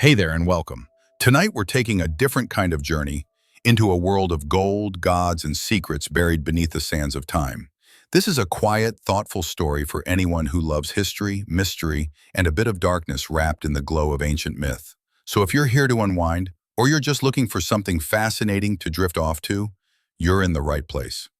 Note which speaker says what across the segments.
Speaker 1: Hey there and welcome. Tonight we're taking a different kind of journey into a world of gold, gods, and secrets buried beneath the sands of time. This is a quiet, thoughtful story for anyone who loves history, mystery, and a bit of darkness wrapped in the glow of ancient myth. So if you're here to unwind, or you're just looking for something fascinating to drift off to, you're in the right place.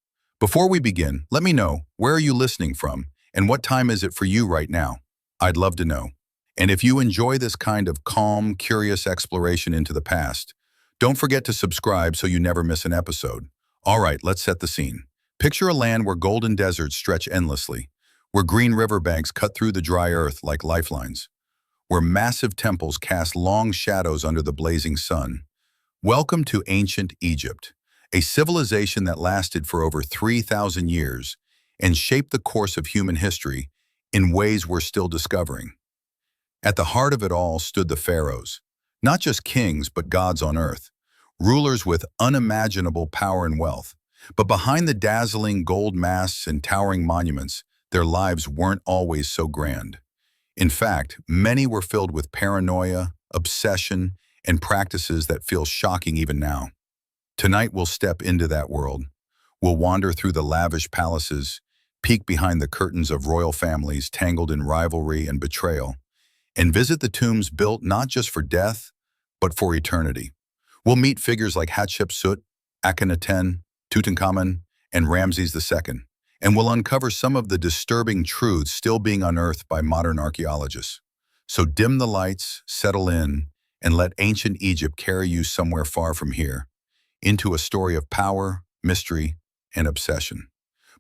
Speaker 1: Before we begin, let me know, where are you listening from, and what time is it for you right now? I'd love to know. And if you enjoy this kind of calm, curious exploration into the past, don't forget to subscribe so you never miss an episode. All right, let's set the scene. Picture a land where golden deserts stretch endlessly, where green riverbanks cut through the dry earth like lifelines, where massive temples cast long shadows under the blazing sun. Welcome to ancient Egypt, a civilization that lasted for over 3,000 years and shaped the course of human history in ways we're still discovering. At the heart of it all stood the pharaohs, not just kings but gods on earth, rulers with unimaginable power and wealth. But behind the dazzling gold masks and towering monuments, their lives weren't always so grand. In fact, many were filled with paranoia, obsession, and practices that feel shocking even now. Tonight we'll step into that world. We'll wander through the lavish palaces, peek behind the curtains of royal families tangled in rivalry and betrayal, and visit the tombs built not just for death, but for eternity. We'll meet figures like Hatshepsut, Akhenaten, Tutankhamun, and Ramses II, and we'll uncover some of the disturbing truths still being unearthed by modern archaeologists. So dim the lights, settle in, and let ancient Egypt carry you somewhere far from here, into a story of power, mystery, and obsession.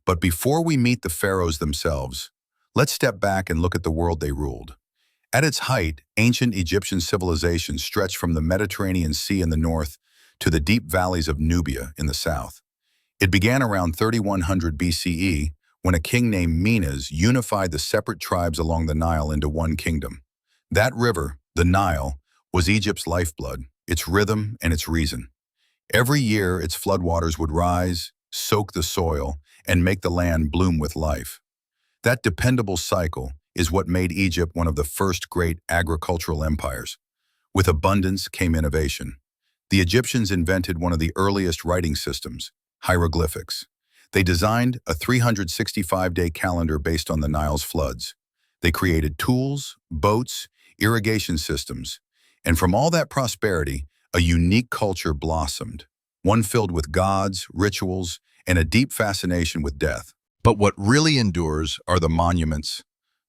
Speaker 1: But before we meet the pharaohs themselves, let's step back and look at the world they ruled. At its height, ancient Egyptian civilization stretched from the Mediterranean Sea in the north to the deep valleys of Nubia in the south. It began around 3100 BCE when a king named Menes unified the separate tribes along the Nile into one kingdom. That river, the Nile, was Egypt's lifeblood, its rhythm, and its reason. Every year, its floodwaters would rise, soak the soil, and make the land bloom with life. That dependable cycle is what made Egypt one of the first great agricultural empires. With abundance came innovation. The Egyptians invented one of the earliest writing systems, hieroglyphics. They designed a 365-day calendar based on the Nile's floods. They created tools, boats, irrigation systems, and from all that prosperity, a unique culture blossomed, one filled with gods, rituals, and a deep fascination with death. But what really endures are the monuments,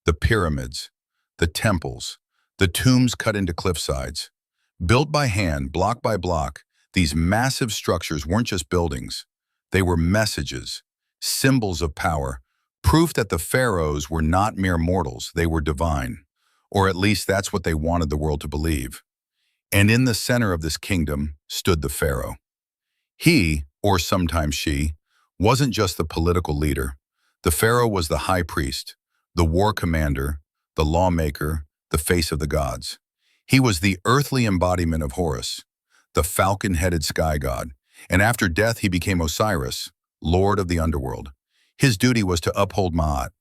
Speaker 1: the pyramids, the temples, the tombs cut into cliffsides. Built by hand, block by block, these massive structures weren't just buildings. They were messages, symbols of power, proof that the pharaohs were not mere mortals, they were divine. Or at least that's what they wanted the world to believe. And in the center of this kingdom stood the pharaoh. He, or sometimes she, wasn't just the political leader. The pharaoh was the high priest, the war commander, the lawmaker, the face of the gods. He was the earthly embodiment of Horus, the falcon-headed sky god, and after death he became Osiris, lord of the underworld. His duty was to uphold Ma'at,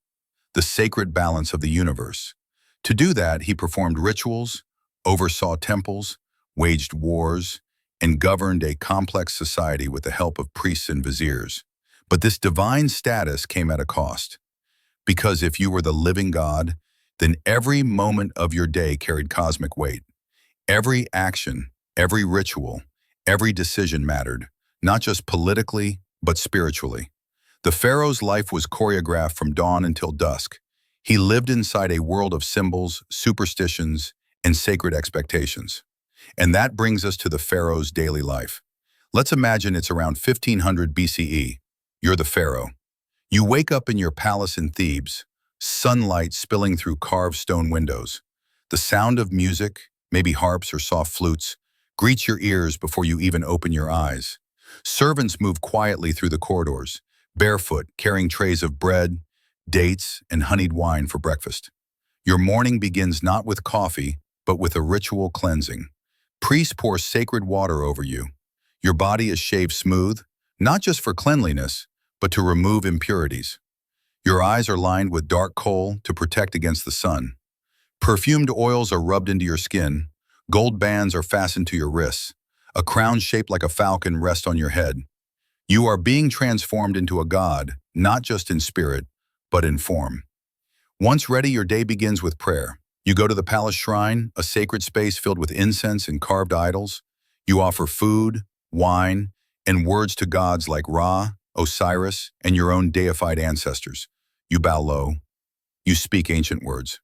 Speaker 1: the sacred balance of the universe. To do that, he performed rituals, oversaw temples, waged wars, and governed a complex society with the help of priests and viziers. But this divine status came at a cost. Because if you were the living God, then every moment of your day carried cosmic weight. Every action, every ritual, every decision mattered, not just politically, but spiritually. The pharaoh's life was choreographed from dawn until dusk. He lived inside a world of symbols, superstitions, and sacred expectations. And that brings us to the pharaoh's daily life. Let's imagine it's around 1500 BCE. You're the pharaoh. You wake up in your palace in Thebes, sunlight spilling through carved stone windows. The sound of music, maybe harps or soft flutes, greets your ears before you even open your eyes. Servants move quietly through the corridors, barefoot, carrying trays of bread, dates, and honeyed wine for breakfast. Your morning begins not with coffee, but with a ritual cleansing. Priests pour sacred water over you. Your body is shaved smooth, not just for cleanliness, but to remove impurities. Your eyes are lined with dark kohl to protect against the sun. Perfumed oils are rubbed into your skin, Gold bands are fastened to your wrists. A crown shaped like a falcon rests on your head. You are being transformed into a god, not just in spirit, but in form. Once ready, your day begins with prayer. You go to the palace shrine, a sacred space filled with incense and carved idols. You offer food, wine, and words to gods like Ra, Osiris, and your own deified ancestors. You bow low. You speak ancient words.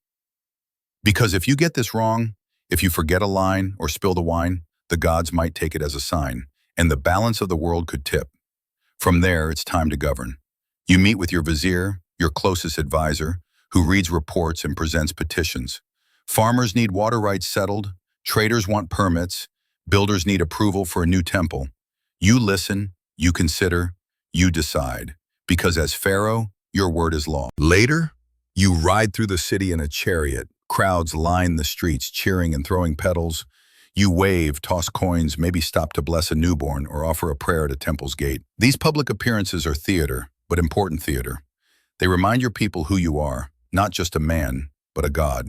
Speaker 1: Because if you get this wrong, if you forget a line or spill the wine, the gods might take it as a sign, and the balance of the world could tip. From there, it's time to govern. You meet with your vizier, your closest advisor, who reads reports and presents petitions. Farmers need water rights settled, traders want permits, builders need approval for a new temple. You listen, you consider, you decide, because as Pharaoh, your word is law. Later, you ride through the city in a chariot. Crowds line the streets, cheering and throwing petals. You wave, toss coins, maybe stop to bless a newborn or offer a prayer at a temple's gate. These public appearances are theater, but important theater. They remind your people who you are, not just a man, but a god.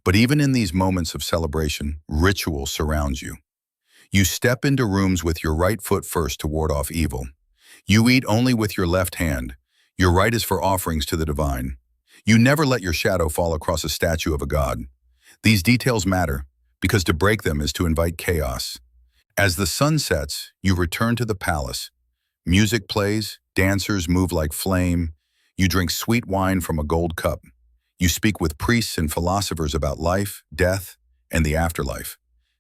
Speaker 1: But even in these moments of celebration, ritual surrounds you. You step into rooms with your right foot first to ward off evil. You eat only with your left hand. Your right is for offerings to the divine. You never let your shadow fall across a statue of a god. These details matter, because to break them is to invite chaos. As the sun sets, you return to the palace. Music plays, dancers move like flame. You drink sweet wine from a gold cup. You speak with priests and philosophers about life, death, and the afterlife.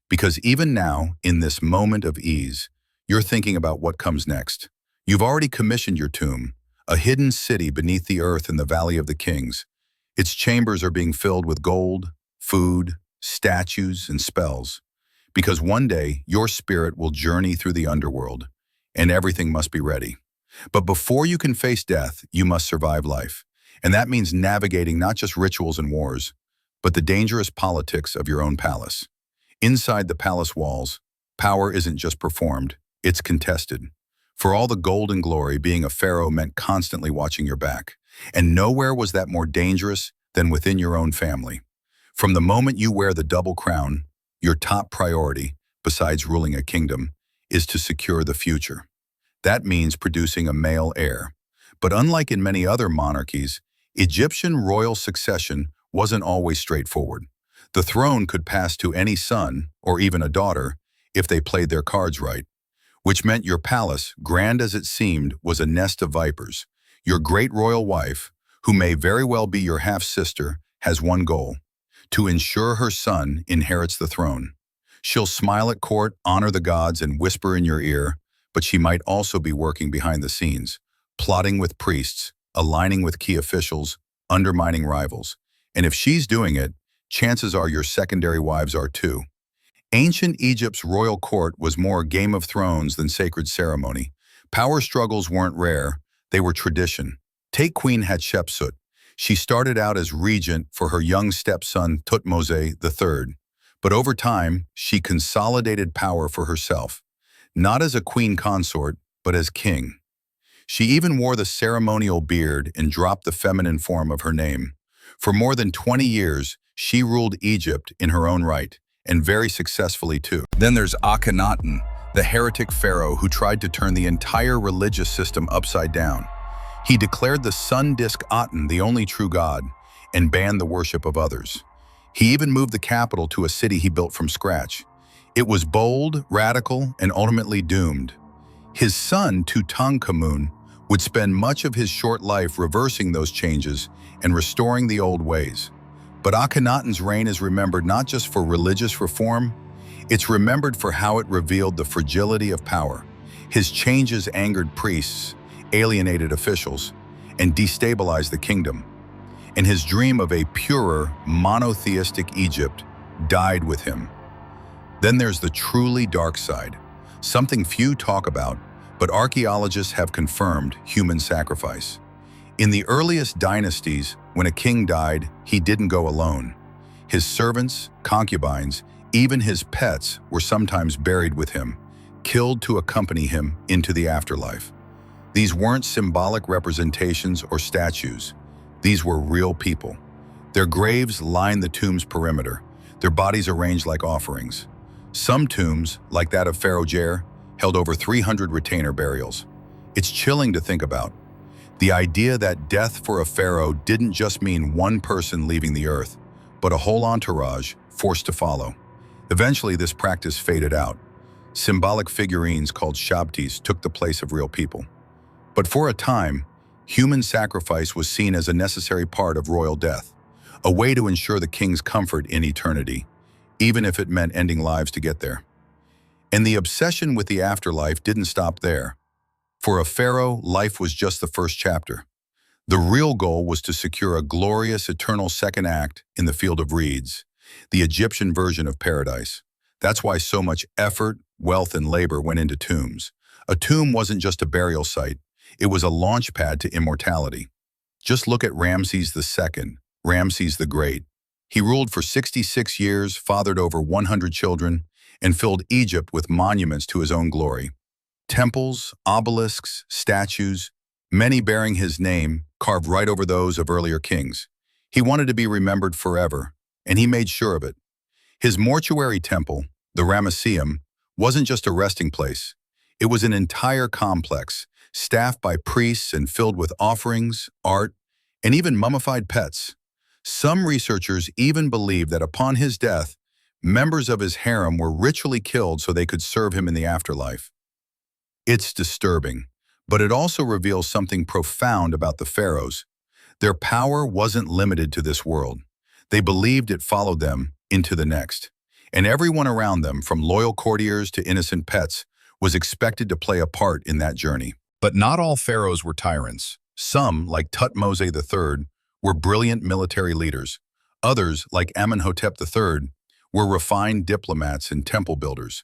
Speaker 1: Because even now, in this moment of ease, you're thinking about what comes next. You've already commissioned your tomb, a hidden city beneath the earth in the Valley of the Kings. Its chambers are being filled with gold, food, statues, and spells. Because one day, your spirit will journey through the underworld, and everything must be ready. But before you can face death, you must survive life. And that means navigating not just rituals and wars, but the dangerous politics of your own palace. Inside the palace walls, power isn't just performed, it's contested. For all the gold and glory, being a pharaoh meant constantly watching your back. And nowhere was that more dangerous than within your own family. From the moment you wear the double crown, your top priority, besides ruling a kingdom, is to secure the future. That means producing a male heir. But unlike in many other monarchies, Egyptian royal succession wasn't always straightforward. The throne could pass to any son, or even a daughter, if they played their cards right. Which meant your palace, grand as it seemed, was a nest of vipers. Your great royal wife, who may very well be your half-sister, has one goal: to ensure her son inherits the throne. She'll smile at court, honor the gods, and whisper in your ear, but she might also be working behind the scenes, plotting with priests, aligning with key officials, undermining rivals. And if she's doing it, chances are your secondary wives are too. Ancient Egypt's royal court was more Game of Thrones than sacred ceremony. Power struggles weren't rare, they were tradition. Take Queen Hatshepsut. She started out as regent for her young stepson Thutmose III, but over time, she consolidated power for herself, not as a queen consort, but as king. She even wore the ceremonial beard and dropped the feminine form of her name. For more than 20 years, she ruled Egypt in her own right, and very successfully too. Then there's Akhenaten, the heretic pharaoh who tried to turn the entire religious system upside down. He declared the sun disk Aten the only true god, and banned the worship of others. He even moved the capital to a city he built from scratch. It was bold, radical, and ultimately doomed. His son, Tutankhamun, would spend much of his short life reversing those changes and restoring the old ways. But Akhenaten's reign is remembered not just for religious reform, it's remembered for how it revealed the fragility of power. His changes angered priests, alienated officials, and destabilized the kingdom. And his dream of a purer, monotheistic Egypt died with him. Then there's the truly dark side, something few talk about, but archaeologists have confirmed: human sacrifice. In the earliest dynasties, when a king died, he didn't go alone. His servants, concubines, even his pets were sometimes buried with him, killed to accompany him into the afterlife. These weren't symbolic representations or statues. These were real people. Their graves lined the tomb's perimeter. their bodies arranged like offerings. Some tombs, like that of Pharaoh Jer, held over 300 retainer burials. It's chilling to think about. The idea that death for a pharaoh didn't just mean one person leaving the earth, but a whole entourage forced to follow. Eventually, this practice faded out. Symbolic figurines called shabtis took the place of real people. But for a time, human sacrifice was seen as a necessary part of royal death, a way to ensure the king's comfort in eternity, even if it meant ending lives to get there. And the obsession with the afterlife didn't stop there. For a pharaoh, life was just the first chapter. The real goal was to secure a glorious, eternal second act in the field of reeds, the Egyptian version of paradise. That's why so much effort, wealth, and labor went into tombs. A tomb wasn't just a burial site, it was a launch pad to immortality. Just look at Ramses II, Ramses the Great. He ruled for 66 years, fathered over 100 children, and filled Egypt with monuments to his own glory. Temples, obelisks, statues, many bearing his name, carved right over those of earlier kings. He wanted to be remembered forever, and he made sure of it. His mortuary temple, the Ramesseum, wasn't just a resting place. It was an entire complex, staffed by priests and filled with offerings, art, and even mummified pets. Some researchers even believe that upon his death, members of his harem were ritually killed so they could serve him in the afterlife. It's disturbing, but it also reveals something profound about the pharaohs. Their power wasn't limited to this world. They believed it followed them into the next. And everyone around them, from loyal courtiers to innocent pets, was expected to play a part in that journey. But not all pharaohs were tyrants. Some, like Tutmosis III, were brilliant military leaders. Others, like Amenhotep III, were refined diplomats and temple builders.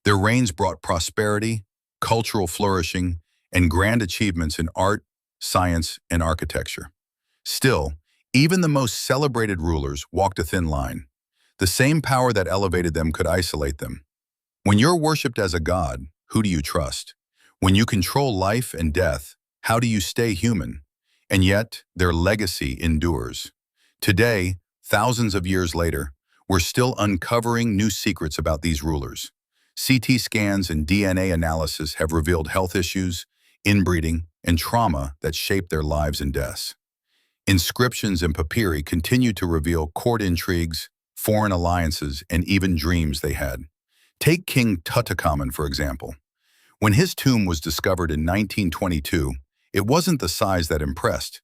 Speaker 1: Their reigns brought prosperity, cultural flourishing, and grand achievements in art, science, and architecture. Still, even the most celebrated rulers walked a thin line. The same power that elevated them could isolate them. When you're worshipped as a god, who do you trust? When you control life and death, how do you stay human? And yet, their legacy endures. Today, thousands of years later, we're still uncovering new secrets about these rulers. CT scans and DNA analysis have revealed health issues, inbreeding, and trauma that shaped their lives and deaths. Inscriptions and papyri continue to reveal court intrigues, foreign alliances, and even dreams they had. Take King Tutankhamun, for example. When his tomb was discovered in 1922, it wasn't the size that impressed.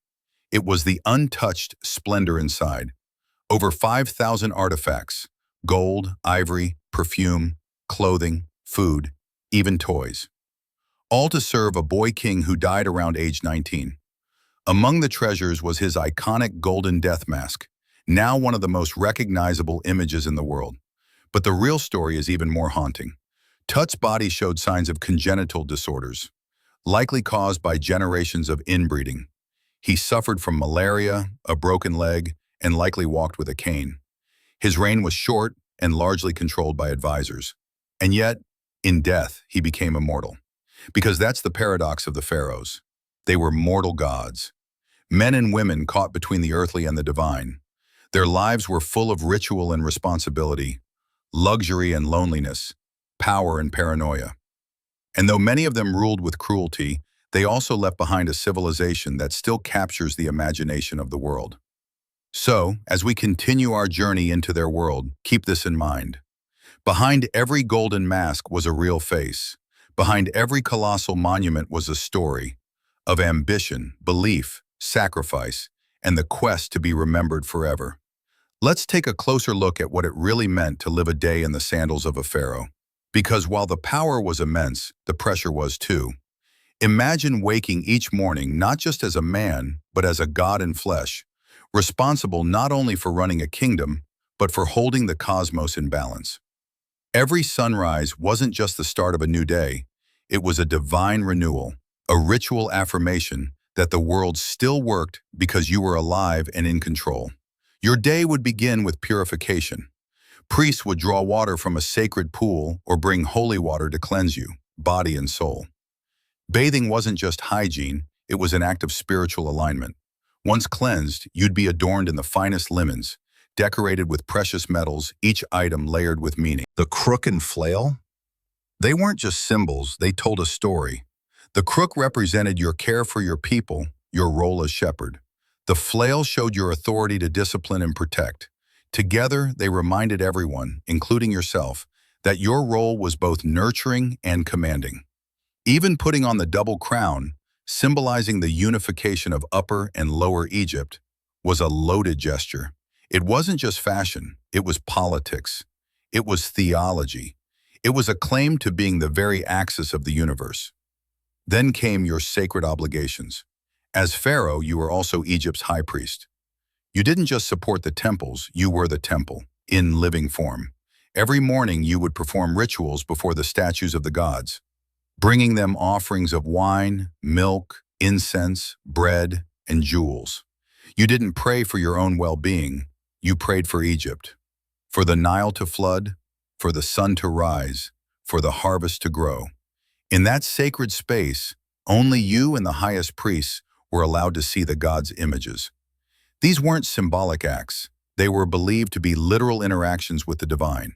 Speaker 1: It was the untouched splendor inside. Over 5,000 artifacts, gold, ivory, perfume, clothing, food, even toys. All to serve a boy king who died around age 19. Among the treasures was his iconic golden death mask, now one of the most recognizable images in the world. But the real story is even more haunting. Tut's body showed signs of congenital disorders, likely caused by generations of inbreeding. He suffered from malaria, a broken leg, and likely walked with a cane. His reign was short and largely controlled by advisors. And yet, in death, he became immortal. Because that's the paradox of the pharaohs. They were mortal gods. Men and women caught between the earthly and the divine. Their lives were full of ritual and responsibility, luxury and loneliness, power and paranoia. And though many of them ruled with cruelty, they also left behind a civilization that still captures the imagination of the world. So, as we continue our journey into their world, keep this in mind. Behind every golden mask was a real face. Behind every colossal monument was a story of ambition, belief, sacrifice, and the quest to be remembered forever. Let's take a closer look at what it really meant to live a day in the sandals of a pharaoh. Because while the power was immense, the pressure was too. Imagine waking each morning not just as a man, but as a god in flesh, responsible not only for running a kingdom, but for holding the cosmos in balance. Every sunrise wasn't just the start of a new day, it was a divine renewal, a ritual affirmation that the world still worked because you were alive and in control. Your day would begin with purification. Priests would draw water from a sacred pool or bring holy water to cleanse you, body and soul. Bathing wasn't just hygiene, it was an act of spiritual alignment. Once cleansed, you'd be adorned in the finest linens, decorated with precious metals, each item layered with meaning. The crook and flail? They weren't just symbols, they told a story. The crook represented your care for your people, your role as shepherd. The flail showed your authority to discipline and protect. Together, they reminded everyone, including yourself, that your role was both nurturing and commanding. Even putting on the double crown, symbolizing the unification of Upper and Lower Egypt, was a loaded gesture. It wasn't just fashion, it was politics. It was theology. It was a claim to being the very axis of the universe. Then came your sacred obligations. As Pharaoh, you were also Egypt's high priest. You didn't just support the temples, you were the temple, in living form. Every morning you would perform rituals before the statues of the gods, bringing them offerings of wine, milk, incense, bread, and jewels. You didn't pray for your own well-being, you prayed for Egypt, for the Nile to flood, for the sun to rise, for the harvest to grow. In that sacred space, only you and the highest priests were allowed to see the gods' images. These weren't symbolic acts, they were believed to be literal interactions with the divine.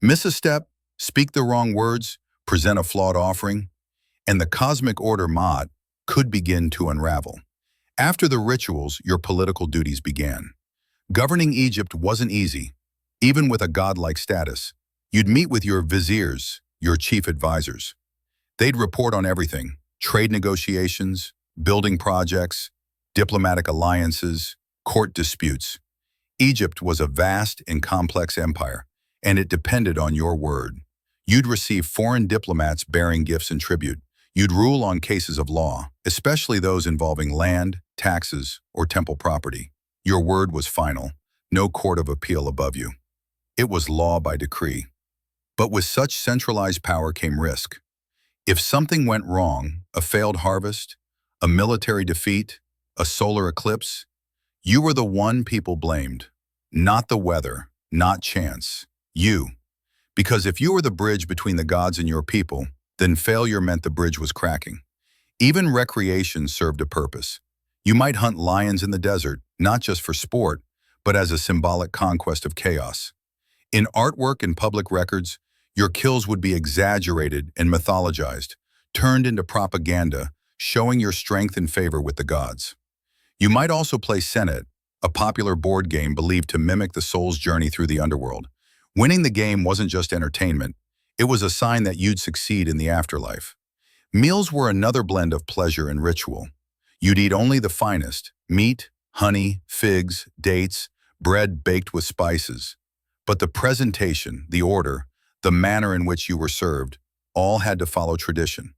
Speaker 1: Miss a step, speak the wrong words, present a flawed offering, and the cosmic order Ma'at could begin to unravel. After the rituals, your political duties began. Governing Egypt wasn't easy, even with a godlike status. You'd meet with your viziers, your chief advisors. They'd report on everything: trade negotiations, building projects, diplomatic alliances, court disputes. Egypt was a vast and complex empire, and it depended on your word. You'd receive foreign diplomats bearing gifts and tribute. You'd rule on cases of law, especially those involving land, taxes, or temple property. Your word was final, no court of appeal above you. It was law by decree. But with such centralized power came risk. If something went wrong, a failed harvest, a military defeat, a solar eclipse, you were the one people blamed. Not the weather, not chance. You. Because if you were the bridge between the gods and your people, then failure meant the bridge was cracking. Even recreation served a purpose. You might hunt lions in the desert, not just for sport, but as a symbolic conquest of chaos. In artwork and public records, your kills would be exaggerated and mythologized, turned into propaganda, showing your strength and favor with the gods. You might also play Senet, a popular board game believed to mimic the soul's journey through the underworld. Winning the game wasn't just entertainment, it was a sign that you'd succeed in the afterlife. Meals were another blend of pleasure and ritual. You'd eat only the finest: meat, honey, figs, dates, bread baked with spices. But the presentation, the order, the manner in which you were served, all had to follow tradition.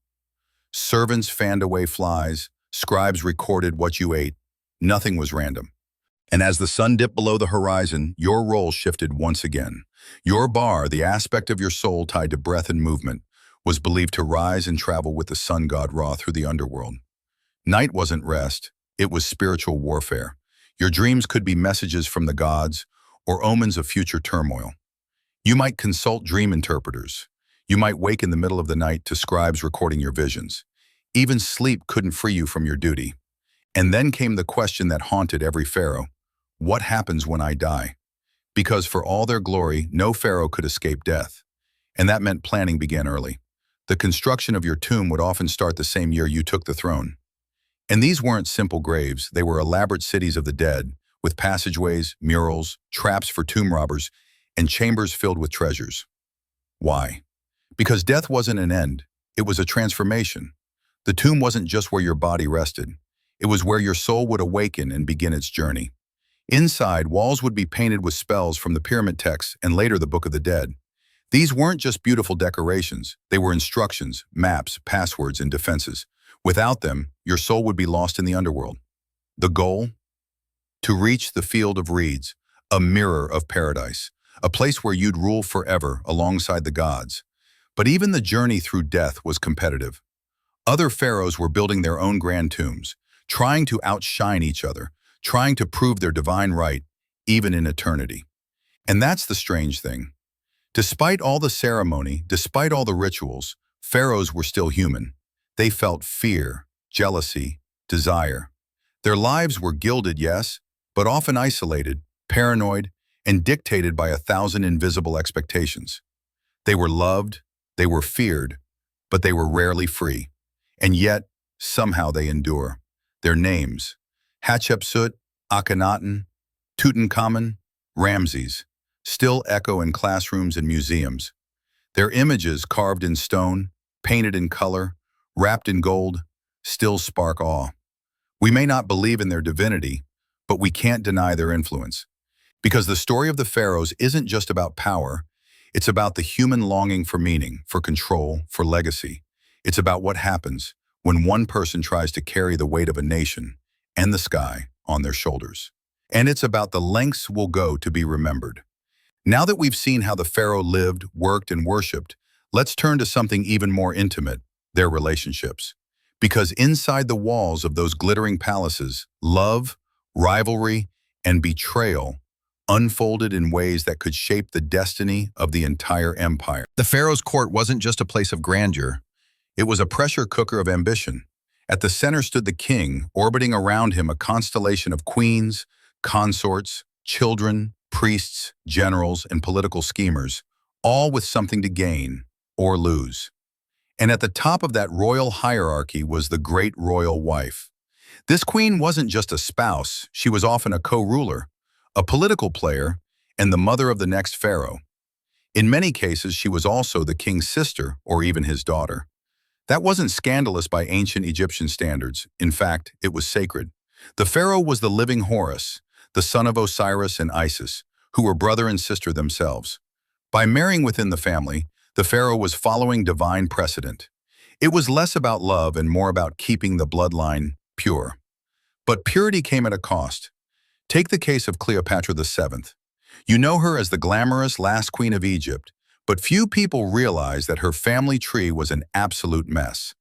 Speaker 1: Servants fanned away flies, scribes recorded what you ate. Nothing was random. And as the sun dipped below the horizon, your role shifted once again. Your bar, the aspect of your soul tied to breath and movement, was believed to rise and travel with the sun god Ra through the underworld. Night wasn't rest, it was spiritual warfare. Your dreams could be messages from the gods or omens of future turmoil. You might consult dream interpreters. You might wake in the middle of the night to scribes recording your visions. Even sleep couldn't free you from your duty. And then came the question that haunted every pharaoh: what happens when I die? Because for all their glory, no pharaoh could escape death. And that meant planning began early. The construction of your tomb would often start the same year you took the throne. And these weren't simple graves, they were elaborate cities of the dead, with passageways, murals, traps for tomb robbers, and chambers filled with treasures. Why? Because death wasn't an end, it was a transformation. The tomb wasn't just where your body rested, it was where your soul would awaken and begin its journey. Inside, walls would be painted with spells from the pyramid texts and later the Book of the Dead. These weren't just beautiful decorations, they were instructions, maps, passwords, and defenses. Without them, your soul would be lost in the underworld. The goal? To reach the field of reeds, a mirror of paradise, a place where you'd rule forever alongside the gods. But even the journey through death was competitive. Other pharaohs were building their own grand tombs, trying to outshine each other, trying to prove their divine right, even in eternity. And that's the strange thing. Despite all the ceremony, despite all the rituals, pharaohs were still human. They felt fear, jealousy, desire. Their lives were gilded, yes, but often isolated, paranoid, and dictated by 1,000 invisible expectations. They were loved, they were feared, but they were rarely free. And yet, somehow they endure. Their names, Hatshepsut, Akhenaten, Tutankhamun, Ramses, still echo in classrooms and museums. Their images carved in stone, painted in color, wrapped in gold, still spark awe. We may not believe in their divinity, but we can't deny their influence. Because the story of the pharaohs isn't just about power, it's about the human longing for meaning, for control, for legacy. It's about what happens when one person tries to carry the weight of a nation and the sky on their shoulders. And it's about the lengths we'll go to be remembered. Now that we've seen how the pharaoh lived, worked, and worshipped, let's turn to something even more intimate, their relationships. Because inside the walls of those glittering palaces, love, rivalry, and betrayal unfolded in ways that could shape the destiny of the entire empire. The pharaoh's court wasn't just a place of grandeur. It was a pressure cooker of ambition. At the center stood the king, orbiting around him a constellation of queens, consorts, children, priests, generals, and political schemers, all with something to gain or lose. And at the top of that royal hierarchy was the great royal wife. This queen wasn't just a spouse, she was often a co-ruler, a political player, and the mother of the next pharaoh. In many cases, she was also the king's sister or even his daughter. That wasn't scandalous by ancient Egyptian standards. In fact, it was sacred. The pharaoh was the living Horus, the son of Osiris and Isis, who were brother and sister themselves. By marrying within the family, the pharaoh was following divine precedent. It was less about love and more about keeping the bloodline pure. But purity came at a cost. Take the case of Cleopatra VII. You know her as the glamorous last queen of Egypt, but few people realize that her family tree was an absolute mess.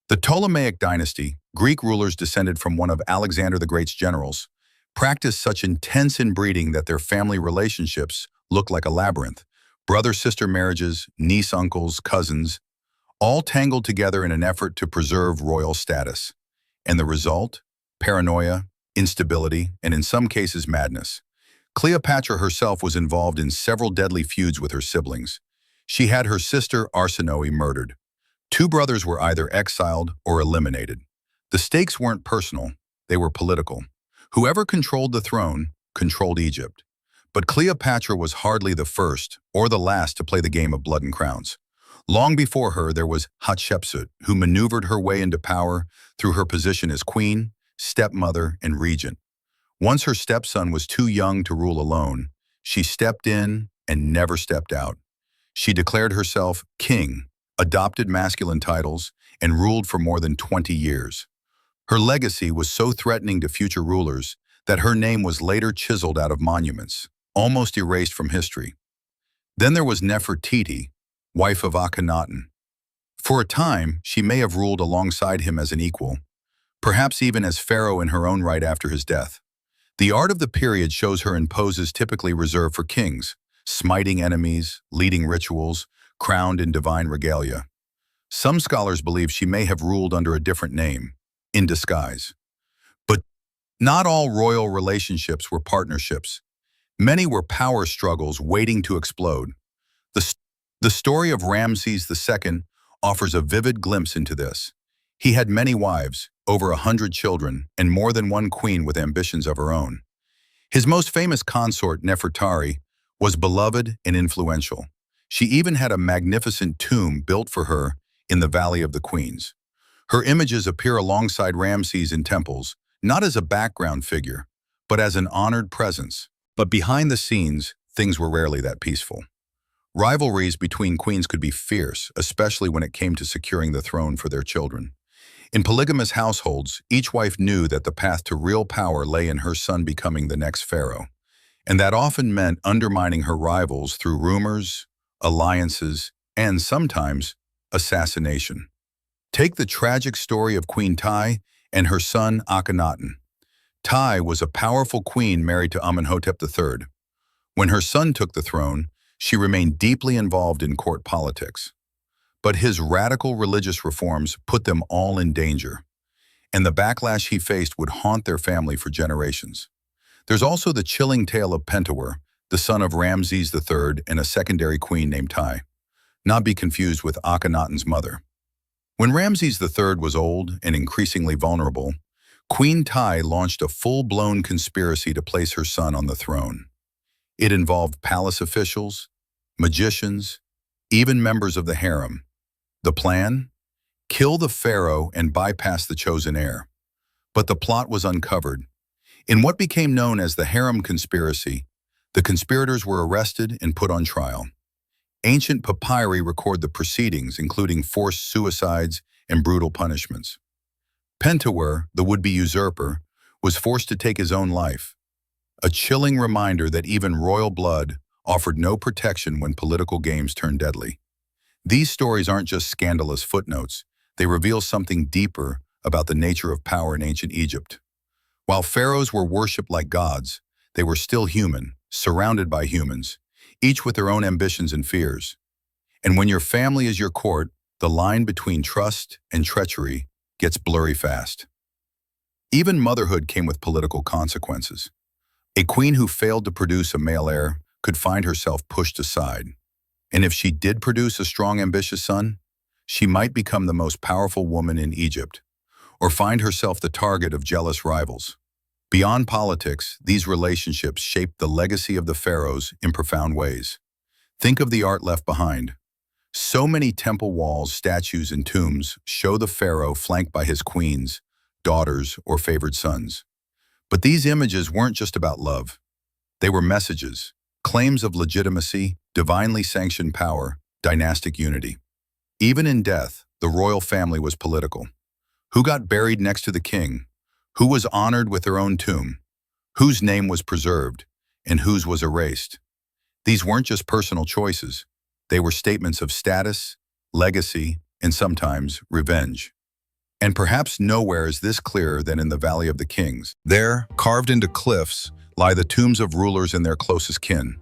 Speaker 1: The Ptolemaic dynasty, Greek rulers descended from one of Alexander the Great's generals, practiced such intense inbreeding that their family relationships looked like a labyrinth. Brother-sister marriages, niece-uncles, cousins, all tangled together in an effort to preserve royal status. And the result? Paranoia, instability, and in some cases madness. Cleopatra herself was involved in several deadly feuds with her siblings. She had her sister Arsinoe murdered. Two brothers were either exiled or eliminated. The stakes weren't personal, they were political. Whoever controlled the throne controlled Egypt. But Cleopatra was hardly the first or the last to play the game of blood and crowns. Long before her, there was Hatshepsut, who maneuvered her way into power through her position as queen, stepmother, and regent. Once her stepson was too young to rule alone, she stepped in and never stepped out. She declared herself king, adopted masculine titles, and ruled for more than 20 years. Her legacy was so threatening to future rulers that her name was later chiseled out of monuments, almost erased from history. Then there was Nefertiti, wife of Akhenaten. For a time, she may have ruled alongside him as an equal, perhaps even as pharaoh in her own right after his death. The art of the period shows her in poses typically reserved for kings, smiting enemies, leading rituals, crowned in divine regalia. Some scholars believe she may have ruled under a different name, in disguise. But not all royal relationships were partnerships. Many were power struggles waiting to explode. The story of Ramses II offers a vivid glimpse into this. He had many wives, over 100 children, and more than one queen with ambitions of her own. His most famous consort, Nefertari, was beloved and influential. She even had a magnificent tomb built for her in the Valley of the Queens. Her images appear alongside Ramses in temples, not as a background figure, but as an honored presence. But behind the scenes, things were rarely that peaceful. Rivalries between queens could be fierce, especially when it came to securing the throne for their children. In polygamous households, each wife knew that the path to real power lay in her son becoming the next pharaoh, and that often meant undermining her rivals through rumors, alliances, and sometimes assassination. Take the tragic story of Queen Tai and her son Akhenaten. Tai was a powerful queen married to Amenhotep III. When her son took the throne, she remained deeply involved in court politics. But his radical religious reforms put them all in danger, and the backlash he faced would haunt their family for generations. There's also the chilling tale of Pentuer, the the son of Ramses III and a secondary queen named Tai, not be confused with Akhenaten's mother. When Ramses III was old and increasingly vulnerable, Queen Tai launched a full-blown conspiracy to place her son on the throne. It involved palace officials, magicians, even members of the harem. The plan? Kill the pharaoh and bypass the chosen heir. But the plot was uncovered. In what became known as the harem conspiracy, the conspirators were arrested and put on trial. Ancient papyri record the proceedings, including forced suicides and brutal punishments. Pentuer, the would-be usurper, was forced to take his own life, a chilling reminder that even royal blood offered no protection when political games turned deadly. These stories aren't just scandalous footnotes. They reveal something deeper about the nature of power in ancient Egypt. While pharaohs were worshipped like gods, they were still human, surrounded by humans, each with their own ambitions and fears. And when your family is your court, the line between trust and treachery gets blurry fast. Even motherhood came with political consequences. A queen who failed to produce a male heir could find herself pushed aside. And if she did produce a strong, ambitious son, she might become the most powerful woman in Egypt, or find herself the target of jealous rivals. Beyond politics, these relationships shaped the legacy of the pharaohs in profound ways. Think of the art left behind. So many temple walls, statues, and tombs show the pharaoh flanked by his queens, daughters, or favored sons. But these images weren't just about love. They were messages, claims of legitimacy, divinely sanctioned power, dynastic unity. Even in death, the royal family was political. Who got buried next to the king? Who was honored with their own tomb? Whose name was preserved? And whose was erased? These weren't just personal choices. They were statements of status, legacy, and sometimes revenge. And perhaps nowhere is this clearer than in the Valley of the Kings. There, carved into cliffs, lie the tombs of rulers and their closest kin.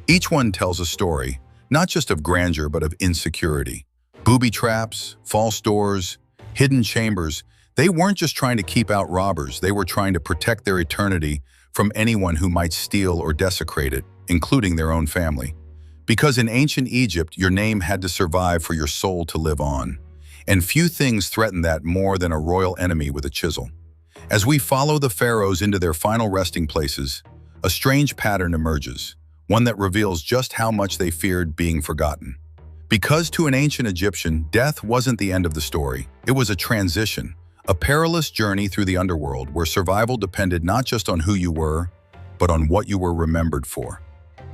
Speaker 1: Each one tells a story, not just of grandeur but of insecurity. Booby traps, false doors, hidden chambers. They weren't just trying to keep out robbers, they were trying to protect their eternity from anyone who might steal or desecrate it, including their own family. Because in ancient Egypt, your name had to survive for your soul to live on. And few things threatened that more than a royal enemy with a chisel. As we follow the pharaohs into their final resting places, a strange pattern emerges, one that reveals just how much they feared being forgotten. Because to an ancient Egyptian, death wasn't the end of the story. It was a transition, a perilous journey through the underworld where survival depended not just on who you were, but on what you were remembered for.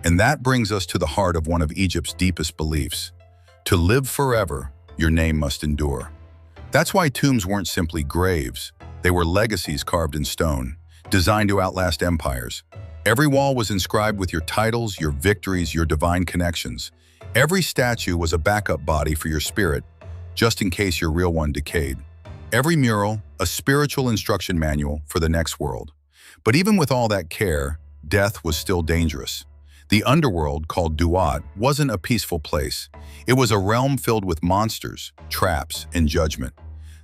Speaker 1: And that brings us to the heart of one of Egypt's deepest beliefs. To live forever, your name must endure. That's why tombs weren't simply graves. They were legacies carved in stone, designed to outlast empires. Every wall was inscribed with your titles, your victories, your divine connections. Every statue was a backup body for your spirit, just in case your real one decayed. Every mural, a spiritual instruction manual for the next world. But even with all that care, death was still dangerous. The underworld, called Duat, wasn't a peaceful place. It was a realm filled with monsters, traps, and judgment.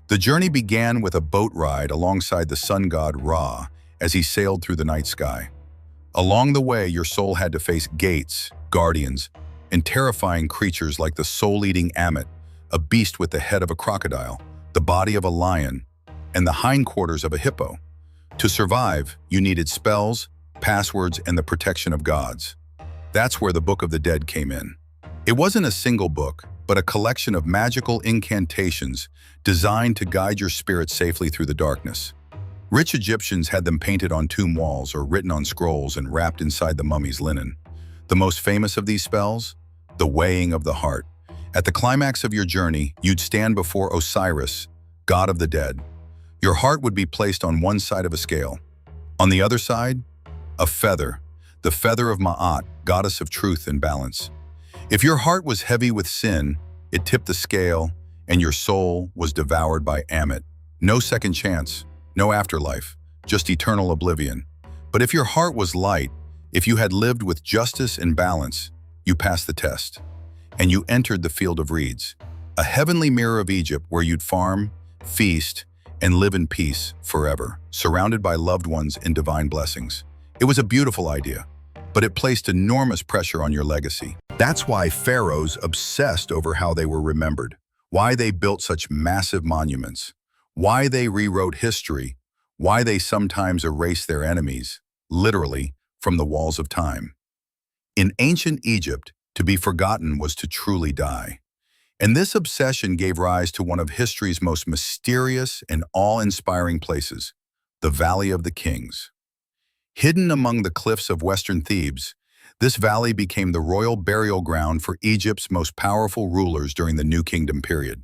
Speaker 1: The journey began with a boat ride alongside the sun god Ra as he sailed through the night sky. Along the way, your soul had to face gates, guardians, and terrifying creatures like the soul-eating Ammit, a beast with the head of a crocodile, the body of a lion, and the hindquarters of a hippo. To survive, you needed spells, passwords, and the protection of gods. That's where the Book of the Dead came in. It wasn't a single book, but a collection of magical incantations designed to guide your spirit safely through the darkness. Rich Egyptians had them painted on tomb walls or written on scrolls and wrapped inside the mummy's linen. The most famous of these spells? The weighing of the heart. At the climax of your journey, you'd stand before Osiris, god of the dead. Your heart would be placed on one side of a scale. On the other side, a feather, the feather of Ma'at, goddess of truth and balance. If your heart was heavy with sin, it tipped the scale, and your soul was devoured by Ammit. No second chance, no afterlife, just eternal oblivion. But if your heart was light, if you had lived with justice and balance, you passed the test. And you entered the field of reeds, a heavenly mirror of Egypt where you'd farm, feast, and live in peace forever, surrounded by loved ones and divine blessings. It was a beautiful idea. but it placed enormous pressure on your legacy. That's why pharaohs obsessed over how they were remembered, why they built such massive monuments, why they rewrote history, why they sometimes erased their enemies, literally, from the walls of time. In ancient Egypt, to be forgotten was to truly die. And this obsession gave rise to one of history's most mysterious and awe-inspiring places, the Valley of the Kings. Hidden among the cliffs of western Thebes, this valley became the royal burial ground for Egypt's most powerful rulers during the New Kingdom period.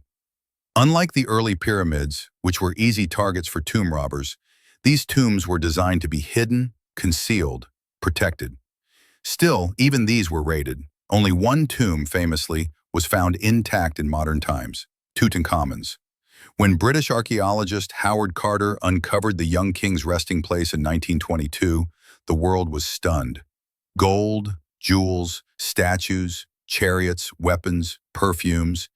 Speaker 1: Unlike the early pyramids, which were easy targets for tomb robbers, these tombs were designed to be hidden, concealed, protected. Still, even these were raided. Only one tomb, famously, was found intact in modern times, Tutankhamun's. When British archaeologist Howard Carter uncovered the young king's resting place in 1922, the world was stunned. Gold, jewels, statues, chariots, weapons, perfumes,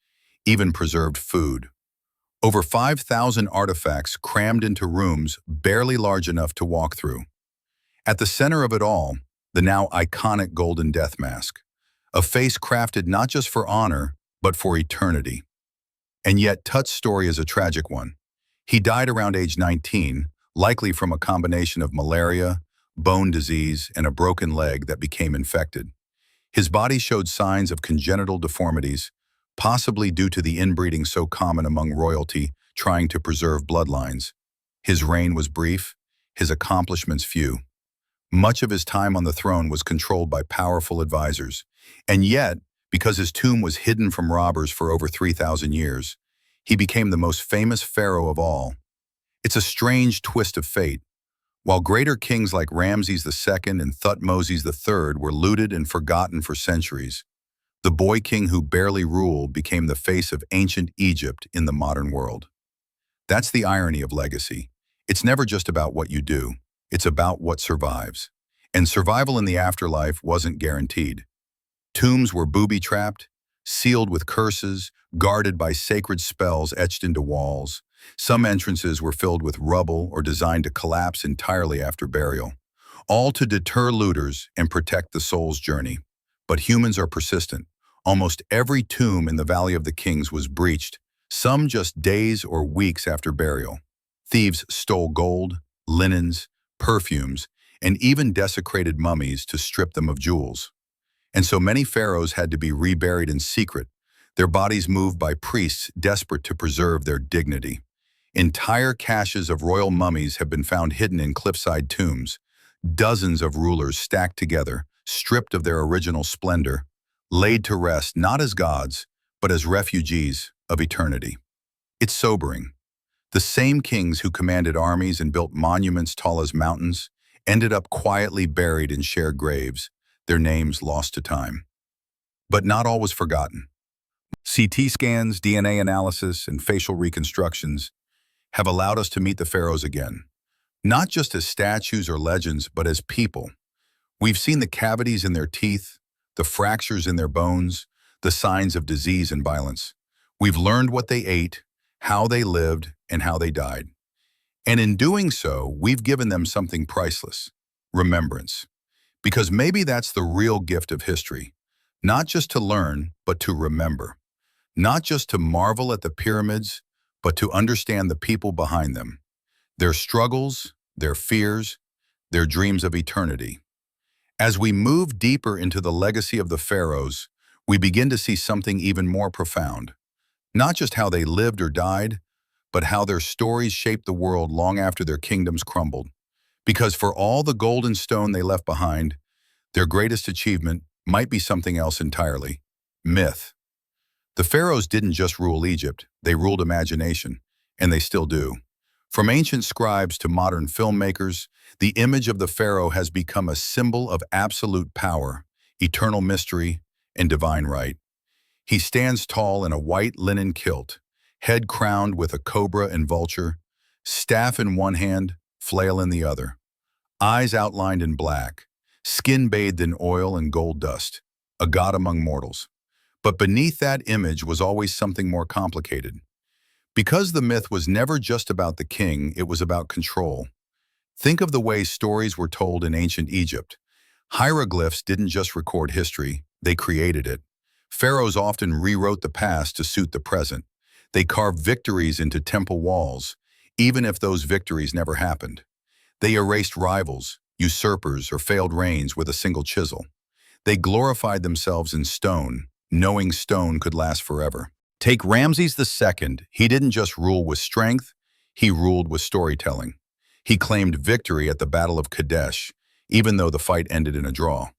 Speaker 1: even preserved food. Over 5,000 artifacts crammed into rooms barely large enough to walk through. At the center of it all, the now iconic golden death mask, a face crafted not just for honor, but for eternity. And yet Tut's story is a tragic one. He died around age 19, likely from a combination of malaria, bone disease, and a broken leg that became infected. His body showed signs of congenital deformities, possibly due to the inbreeding so common among royalty trying to preserve bloodlines. His reign was brief, his accomplishments few. Much of his time on the throne was controlled by powerful advisors. And yet, because his tomb was hidden from robbers for over 3,000 years, he became the most famous pharaoh of all. It's a strange twist of fate. While greater kings like Ramses II and Thutmose III were looted and forgotten for centuries, the boy king who barely ruled became the face of ancient Egypt in the modern world. That's the irony of legacy. It's never just about what you do. It's about what survives. And survival in the afterlife wasn't guaranteed. Tombs were booby-trapped, sealed with curses, guarded by sacred spells etched into walls. Some entrances were filled with rubble or designed to collapse entirely after burial, all to deter looters and protect the soul's journey. But humans are persistent. Almost every tomb in the Valley of the Kings was breached, some just days or weeks after burial. Thieves stole gold, linens, perfumes, and even desecrated mummies to strip them of jewels. And so many pharaohs had to be reburied in secret, their bodies moved by priests desperate to preserve their dignity. Entire caches of royal mummies have been found hidden in cliffside tombs, dozens of rulers stacked together, stripped of their original splendor, laid to rest not as gods, but as refugees of eternity. It's sobering. The same kings who commanded armies and built monuments tall as mountains ended up quietly buried in shared graves, their names lost to time. But not all was forgotten. CT scans, DNA analysis, and facial reconstructions have allowed us to meet the pharaohs again, not just as statues or legends, but as people. We've seen the cavities in their teeth, the fractures in their bones, the signs of disease and violence. We've learned what they ate, how they lived, and how they died. And in doing so, we've given them something priceless: remembrance. Because maybe that's the real gift of history, not just to learn, but to remember. Not just to marvel at the pyramids, but to understand the people behind them, their struggles, their fears, their dreams of eternity. As we move deeper into the legacy of the pharaohs, we begin to see something even more profound. Not just how they lived or died, but how their stories shaped the world long after their kingdoms crumbled. Because for all the gold and stone they left behind, their greatest achievement might be something else entirely: myth. The pharaohs didn't just rule Egypt, they ruled imagination, and they still do. From ancient scribes to modern filmmakers, the image of the pharaoh has become a symbol of absolute power, eternal mystery, and divine right. He stands tall in a white linen kilt, head crowned with a cobra and vulture, staff in one hand, flail in the other, eyes outlined in black, skin bathed in oil and gold dust, a god among mortals. But beneath that image was always something more complicated. Because the myth was never just about the king, it was about control. Think of the way stories were told in ancient Egypt. Hieroglyphs didn't just record history, they created it. Pharaohs often rewrote the past to suit the present. They carved victories into temple walls, even if those victories never happened. They erased rivals, usurpers, or failed reigns with a single chisel. They glorified themselves in stone, knowing stone could last forever. Take Ramses II. He didn't just rule with strength, he ruled with storytelling. He claimed victory at the Battle of Kadesh, even though the fight ended in a draw.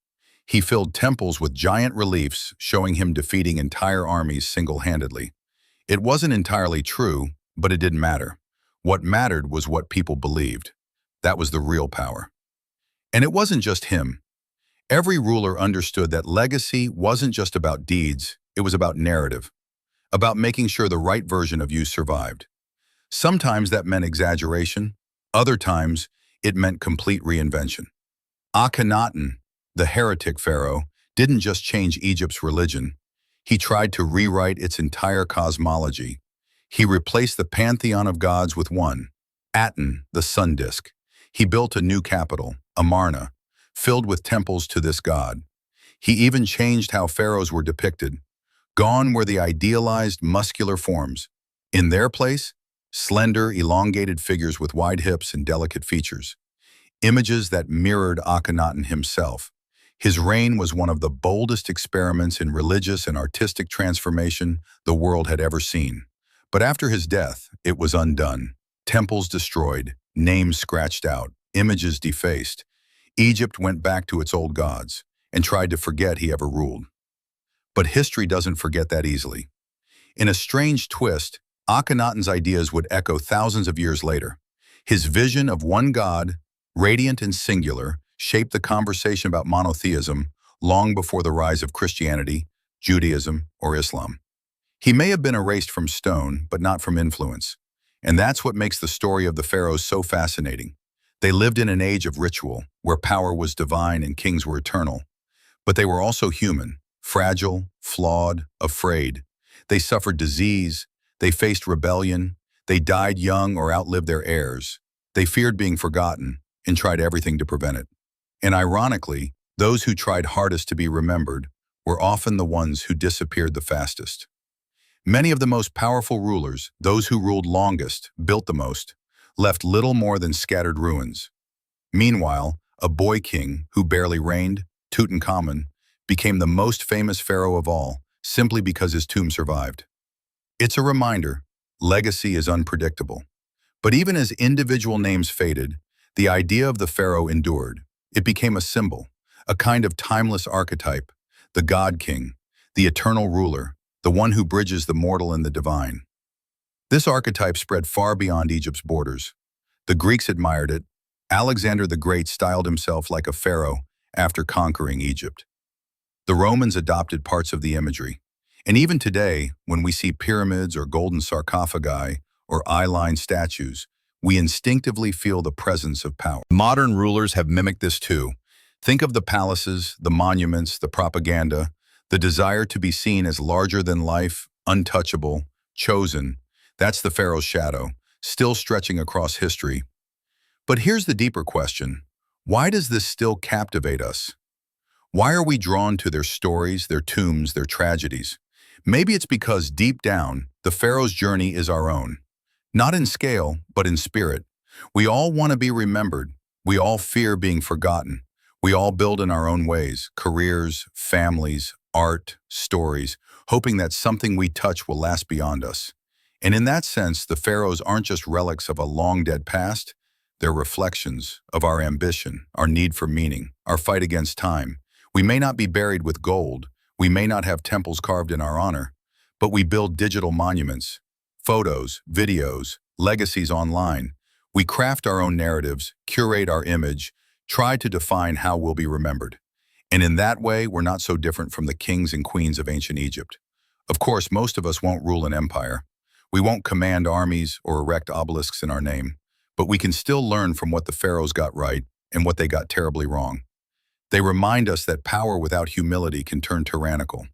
Speaker 1: He filled temples with giant reliefs showing him defeating entire armies single-handedly. It wasn't entirely true, but it didn't matter. What mattered was what people believed. That was the real power. And it wasn't just him. Every ruler understood that legacy wasn't just about deeds, it was about narrative, about making sure the right version of you survived. Sometimes that meant exaggeration, other times it meant complete reinvention. Akhenaten, the heretic pharaoh, didn't just change Egypt's religion. He tried to rewrite its entire cosmology. He replaced the pantheon of gods with one, Aten, the sun disk. He built a new capital, Amarna, filled with temples to this god. He even changed how pharaohs were depicted. Gone were the idealized, muscular forms. In their place, slender, elongated figures with wide hips and delicate features. Images that mirrored Akhenaten himself. His reign was one of the boldest experiments in religious and artistic transformation the world had ever seen. But after his death, it was undone. Temples destroyed, names scratched out, images defaced. Egypt went back to its old gods and tried to forget he ever ruled. But history doesn't forget that easily. In a strange twist, Akhenaten's ideas would echo thousands of years later. His vision of one god, radiant and singular, shaped the conversation about monotheism long before the rise of Christianity, Judaism, or Islam. He may have been erased from stone, but not from influence. And that's what makes the story of the pharaohs so fascinating. They lived in an age of ritual, where power was divine and kings were eternal. But they were also human, fragile, flawed, afraid. They suffered disease, they faced rebellion, they died young or outlived their heirs. They feared being forgotten and tried everything to prevent it. And ironically, those who tried hardest to be remembered were often the ones who disappeared the fastest. Many of the most powerful rulers, those who ruled longest, built the most, left little more than scattered ruins. Meanwhile, a boy king who barely reigned, Tutankhamun, became the most famous pharaoh of all simply because his tomb survived. It's a reminder, legacy is unpredictable. But even as individual names faded, the idea of the pharaoh endured. It became a symbol, a kind of timeless archetype, the God King, the eternal ruler, the one who bridges the mortal and the divine. This archetype spread far beyond Egypt's borders. The Greeks admired it. Alexander the Great styled himself like a pharaoh after conquering Egypt. The Romans adopted parts of the imagery. And even today, when we see pyramids or golden sarcophagi or eye-line statues, we instinctively feel the presence of power. Modern rulers have mimicked this too. Think of the palaces, the monuments, the propaganda, the desire to be seen as larger than life, untouchable, chosen. That's the pharaoh's shadow, still stretching across history. But here's the deeper question. Why does this still captivate us? Why are we drawn to their stories, their tombs, their tragedies? Maybe it's because deep down, the pharaoh's journey is our own. Not in scale, but in spirit. We all want to be remembered. We all fear being forgotten. We all build in our own ways, careers, families, art, stories, hoping that something we touch will last beyond us. And in that sense, the pharaohs aren't just relics of a long-dead past. They're reflections of our ambition, our need for meaning, our fight against time. We may not be buried with gold. We may not have temples carved in our honor, but we build digital monuments, photos, videos, legacies online. We craft our own narratives, curate our image, try to define how we'll be remembered. And in that way, we're not so different from the kings and queens of ancient Egypt. Of course, most of us won't rule an empire. We won't command armies or erect obelisks in our name, but we can still learn from what the pharaohs got right and what they got terribly wrong. They remind us that power without humility can turn tyrannical,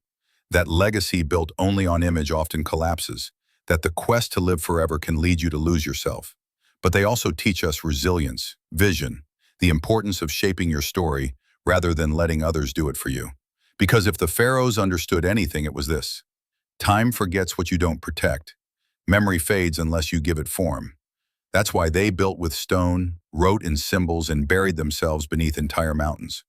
Speaker 1: that legacy built only on image often collapses, that the quest to live forever can lead you to lose yourself. But they also teach us resilience, vision, the importance of shaping your story, rather than letting others do it for you. Because if the pharaohs understood anything, it was this: time forgets what you don't protect. Memory fades unless you give it form. That's why they built with stone, wrote in symbols, and buried themselves beneath entire mountains.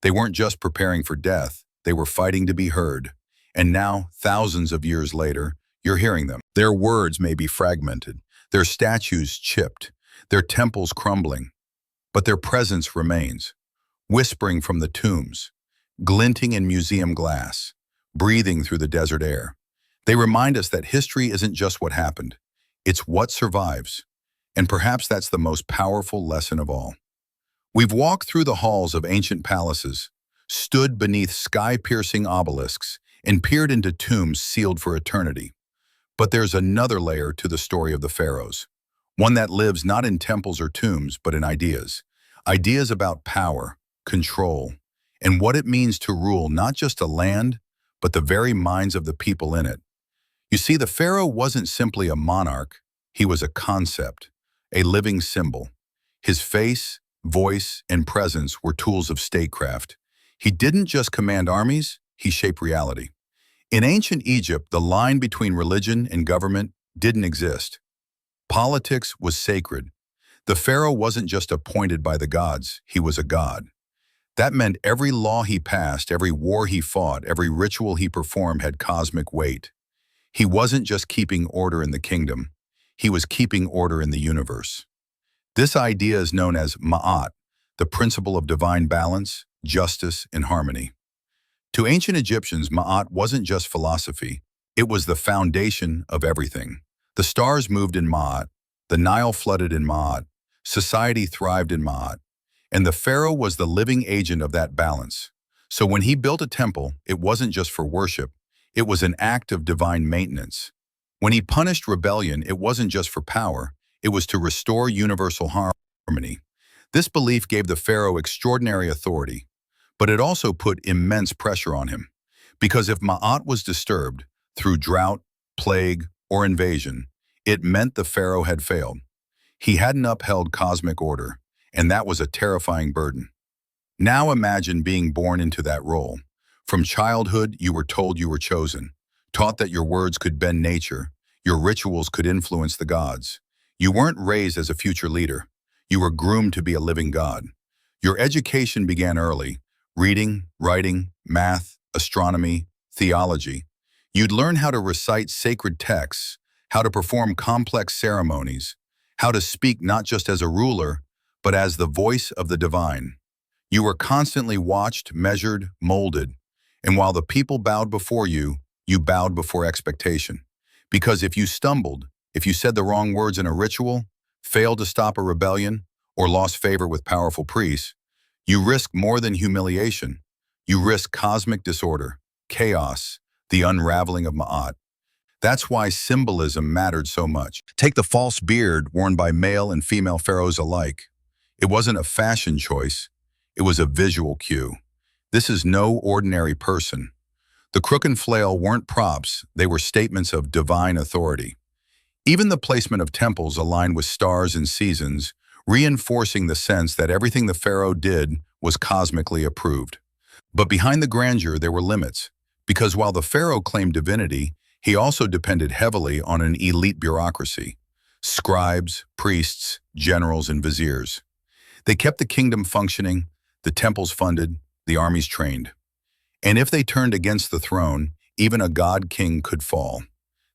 Speaker 1: They weren't just preparing for death, they were fighting to be heard. And now, thousands of years later, you're hearing them. Their words may be fragmented, their statues chipped, their temples crumbling, but their presence remains, whispering from the tombs, glinting in museum glass, breathing through the desert air. They remind us that history isn't just what happened, it's what survives. And perhaps that's the most powerful lesson of all. We've walked through the halls of ancient palaces, stood beneath sky-piercing obelisks, and peered into tombs sealed for eternity. But there's another layer to the story of the pharaohs, one that lives not in temples or tombs, but in ideas. Ideas about power, control, and what it means to rule not just a land, but the very minds of the people in it. You see, the pharaoh wasn't simply a monarch, he was a concept, a living symbol. His face, voice, and presence were tools of statecraft. He didn't just command armies, he shaped reality. In ancient Egypt, the line between religion and government didn't exist. Politics was sacred. The pharaoh wasn't just appointed by the gods, he was a god. That meant every law he passed, every war he fought, every ritual he performed had cosmic weight. He wasn't just keeping order in the kingdom, he was keeping order in the universe. This idea is known as Ma'at, the principle of divine balance, justice, and harmony. To ancient Egyptians, Ma'at wasn't just philosophy, it was the foundation of everything. The stars moved in Ma'at, the Nile flooded in Ma'at, society thrived in Ma'at, and the pharaoh was the living agent of that balance. So when he built a temple, it wasn't just for worship, it was an act of divine maintenance. When he punished rebellion, it wasn't just for power, it was to restore universal harmony. This belief gave the pharaoh extraordinary authority, but it also put immense pressure on him. Because if Ma'at was disturbed, through drought, plague, or invasion, it meant the pharaoh had failed. He hadn't upheld cosmic order, and that was a terrifying burden. Now imagine being born into that role. From childhood, you were told you were chosen, taught that your words could bend nature, your rituals could influence the gods. You weren't raised as a future leader. You were groomed to be a living god. Your education began early: reading, writing, math, astronomy, theology. You'd learn how to recite sacred texts, how to perform complex ceremonies, how to speak not just as a ruler, but as the voice of the divine. You were constantly watched, measured, molded, and while the people bowed before you, you bowed before expectation. Because if you stumbled, if you said the wrong words in a ritual, failed to stop a rebellion, or lost favor with powerful priests, you risked more than humiliation. You risked cosmic disorder, chaos, the unraveling of Ma'at. That's why symbolism mattered so much. Take the false beard worn by male and female pharaohs alike. It wasn't a fashion choice, it was a visual cue. This is no ordinary person. The crook and flail weren't props, they were statements of divine authority. Even the placement of temples aligned with stars and seasons, reinforcing the sense that everything the pharaoh did was cosmically approved. But behind the grandeur there were limits, because while the pharaoh claimed divinity, he also depended heavily on an elite bureaucracy: scribes, priests, generals, and viziers. They kept the kingdom functioning, the temples funded, the armies trained. And if they turned against the throne, even a god-king could fall.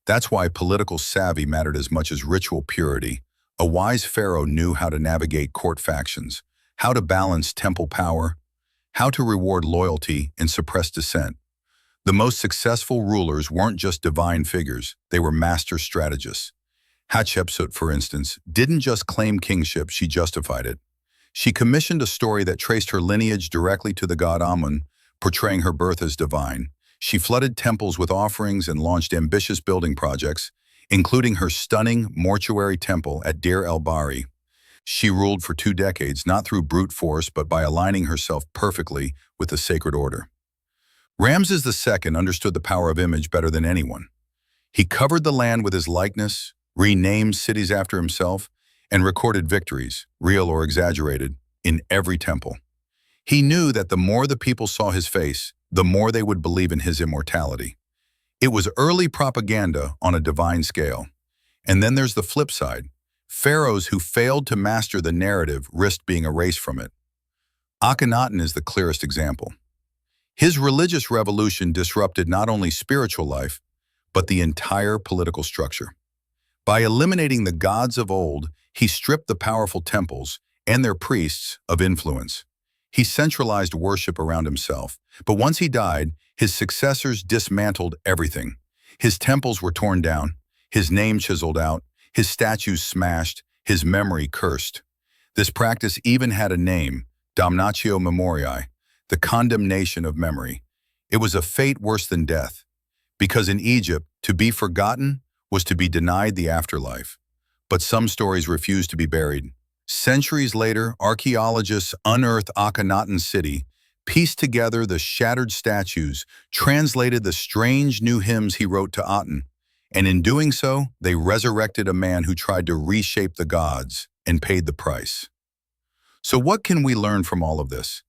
Speaker 1: That's why political savvy mattered as much as ritual purity. A wise pharaoh knew how to navigate court factions, how to balance temple power, how to reward loyalty and suppress dissent. The most successful rulers weren't just divine figures, they were master strategists. Hatshepsut, for instance, didn't just claim kingship, she justified it. She commissioned a story that traced her lineage directly to the god Amun, portraying her birth as divine. She flooded temples with offerings and launched ambitious building projects, including her stunning mortuary temple at Deir el-Bahri. She ruled for 2 decades, not through brute force, but by aligning herself perfectly with the sacred order. Ramses II understood the power of image better than anyone. He covered the land with his likeness, renamed cities after himself, and recorded victories, real or exaggerated, in every temple. He knew that the more the people saw his face, the more they would believe in his immortality. It was early propaganda on a divine scale. And then there's the flip side. Pharaohs who failed to master the narrative risked being erased from it. Akhenaten is the clearest example. His religious revolution disrupted not only spiritual life, but the entire political structure. By eliminating the gods of old, he stripped the powerful temples and their priests of influence. He centralized worship around himself, but once he died, his successors dismantled everything. His temples were torn down, his name chiseled out, his statues smashed, his memory cursed. This practice even had a name, damnatio memoriae, the condemnation of memory. It was a fate worse than death, because in Egypt, to be forgotten was to be denied the afterlife. But some stories refused to be buried. Centuries later, archaeologists unearthed Akhenaten's city, pieced together the shattered statues, translated the strange new hymns he wrote to Aten, and in doing so, they resurrected a man who tried to reshape the gods and paid the price. So what can we learn from all of this?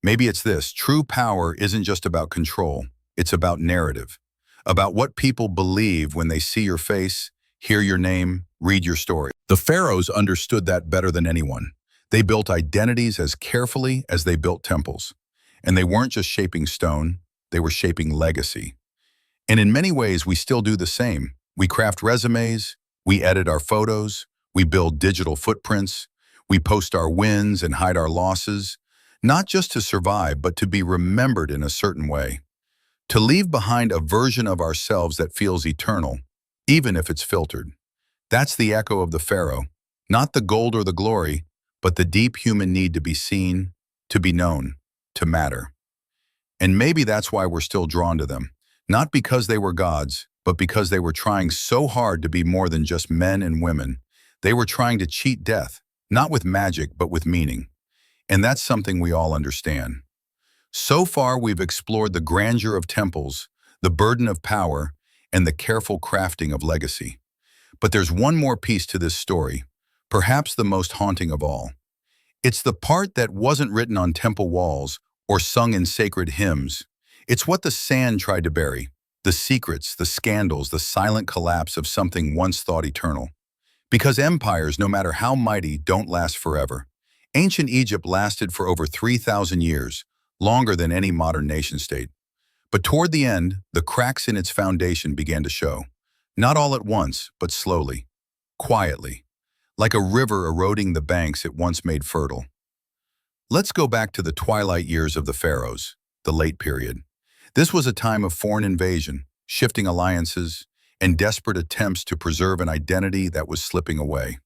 Speaker 1: Maybe it's this: true power isn't just about control, it's about narrative, about what people believe when they see your face, hear your name, read your story. The pharaohs understood that better than anyone. They built identities as carefully as they built temples. And they weren't just shaping stone, they were shaping legacy. And in many ways, we still do the same. We craft resumes, we edit our photos, we build digital footprints, we post our wins and hide our losses, not just to survive, but to be remembered in a certain way. To leave behind a version of ourselves that feels eternal, even if it's filtered. That's the echo of the pharaoh, not the gold or the glory, but the deep human need to be seen, to be known, to matter. And maybe that's why we're still drawn to them, not because they were gods, but because they were trying so hard to be more than just men and women. They were trying to cheat death, not with magic, but with meaning. And that's something we all understand. So far, we've explored the grandeur of temples, the burden of power, and the careful crafting of legacy. But there's one more piece to this story, perhaps the most haunting of all. It's the part that wasn't written on temple walls or sung in sacred hymns. It's what the sand tried to bury, the secrets, the scandals, the silent collapse of something once thought eternal. Because empires, no matter how mighty, don't last forever. Ancient Egypt lasted for over 3,000 years, longer than any modern nation-state. But toward the end, the cracks in its foundation began to show. Not all at once, but slowly, quietly, like a river eroding the banks it once made fertile. Let's go back to the twilight years of the pharaohs, the late period. This was a time of foreign invasion, shifting alliances, and desperate attempts to preserve an identity that was slipping away.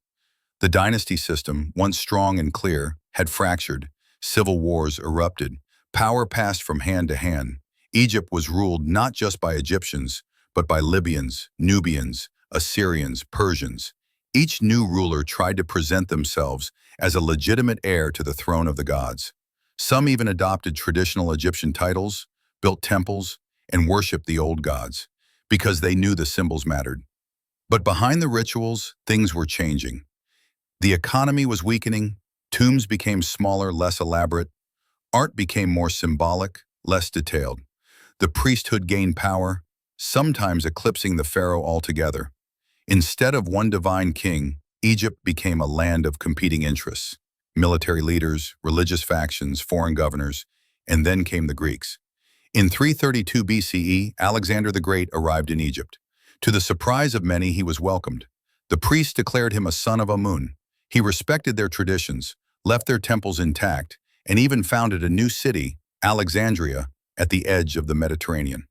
Speaker 1: The dynasty system, once strong and clear, had fractured. Civil wars erupted. Power passed from hand to hand. Egypt was ruled not just by Egyptians, but by Libyans, Nubians, Assyrians, Persians. Each new ruler tried to present themselves as a legitimate heir to the throne of the gods. Some even adopted traditional Egyptian titles, built temples, and worshipped the old gods, because they knew the symbols mattered. But behind the rituals, things were changing. The economy was weakening, tombs became smaller, less elaborate, art became more symbolic, less detailed. The priesthood gained power, sometimes eclipsing the pharaoh altogether. Instead of one divine king, Egypt became a land of competing interests. Military leaders, religious factions, foreign governors, and then came the Greeks. In 332 BCE, Alexander the Great arrived in Egypt. To the surprise of many, he was welcomed. The priests declared him a son of Amun. He respected their traditions, left their temples intact, and even founded a new city, Alexandria, at the edge of the Mediterranean.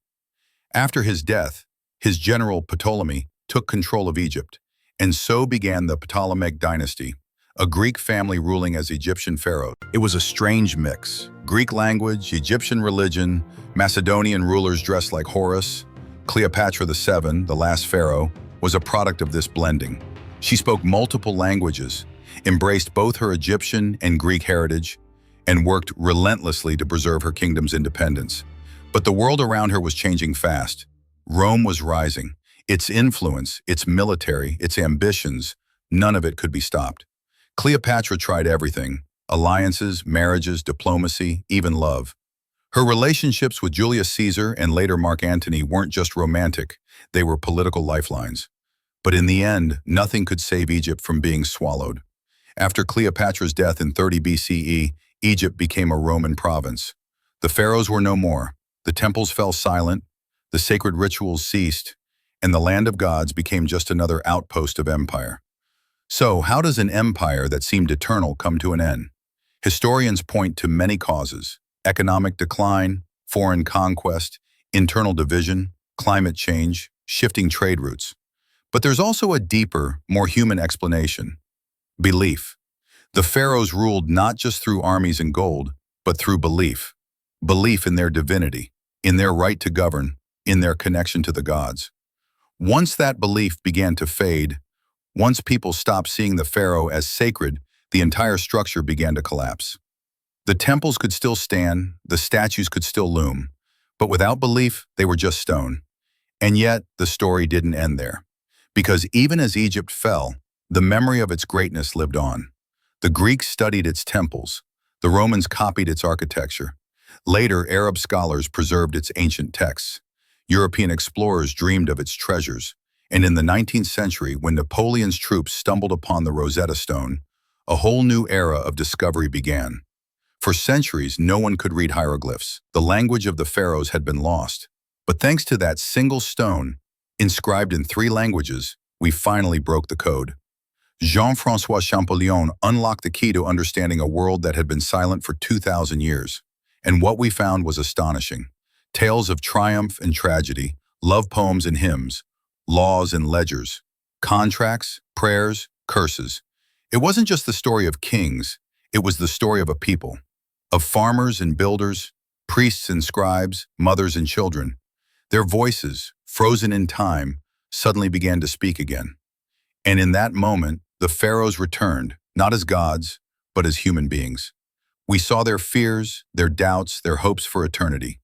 Speaker 1: After his death, his general Ptolemy took control of Egypt, and so began the Ptolemaic dynasty, a Greek family ruling as Egyptian pharaoh. It was a strange mix. Greek language, Egyptian religion, Macedonian rulers dressed like Horus. Cleopatra VII, the last pharaoh, was a product of this blending. She spoke multiple languages, embraced both her Egyptian and Greek heritage, and worked relentlessly to preserve her kingdom's independence. But the world around her was changing fast. Rome was rising. Its influence, its military, its ambitions, none of it could be stopped. Cleopatra tried everything: alliances, marriages, diplomacy, even love. Her relationships with Julius Caesar and later Mark Antony weren't just romantic, they were political lifelines. But in the end, nothing could save Egypt from being swallowed. After Cleopatra's death in 30 BCE, Egypt became a Roman province. The pharaohs were no more. The temples fell silent, the sacred rituals ceased, and the land of gods became just another outpost of empire. So, how does an empire that seemed eternal come to an end? Historians point to many causes: economic decline, foreign conquest, internal division, climate change, shifting trade routes. But there's also a deeper, more human explanation: belief. The pharaohs ruled not just through armies and gold, but through belief. Belief in their divinity, in their right to govern, in their connection to the gods. Once that belief began to fade, once people stopped seeing the pharaoh as sacred, the entire structure began to collapse. The temples could still stand, the statues could still loom, but without belief, they were just stone. And yet, the story didn't end there. Because even as Egypt fell, the memory of its greatness lived on. The Greeks studied its temples. The Romans copied its architecture. Later, Arab scholars preserved its ancient texts. European explorers dreamed of its treasures. And in the 19th century, when Napoleon's troops stumbled upon the Rosetta Stone, a whole new era of discovery began. For centuries, no one could read hieroglyphs. The language of the pharaohs had been lost. But thanks to that single stone, inscribed in 3 languages, we finally broke the code. Jean-François Champollion unlocked the key to understanding a world that had been silent for 2,000 years. And what we found was astonishing. Tales of triumph and tragedy, love poems and hymns, laws and ledgers, contracts, prayers, curses. It wasn't just the story of kings, it was the story of a people, of farmers and builders, priests and scribes, mothers and children. Their voices, frozen in time, suddenly began to speak again. And in that moment, the pharaohs returned, not as gods, but as human beings. We saw their fears, their doubts, their hopes for eternity.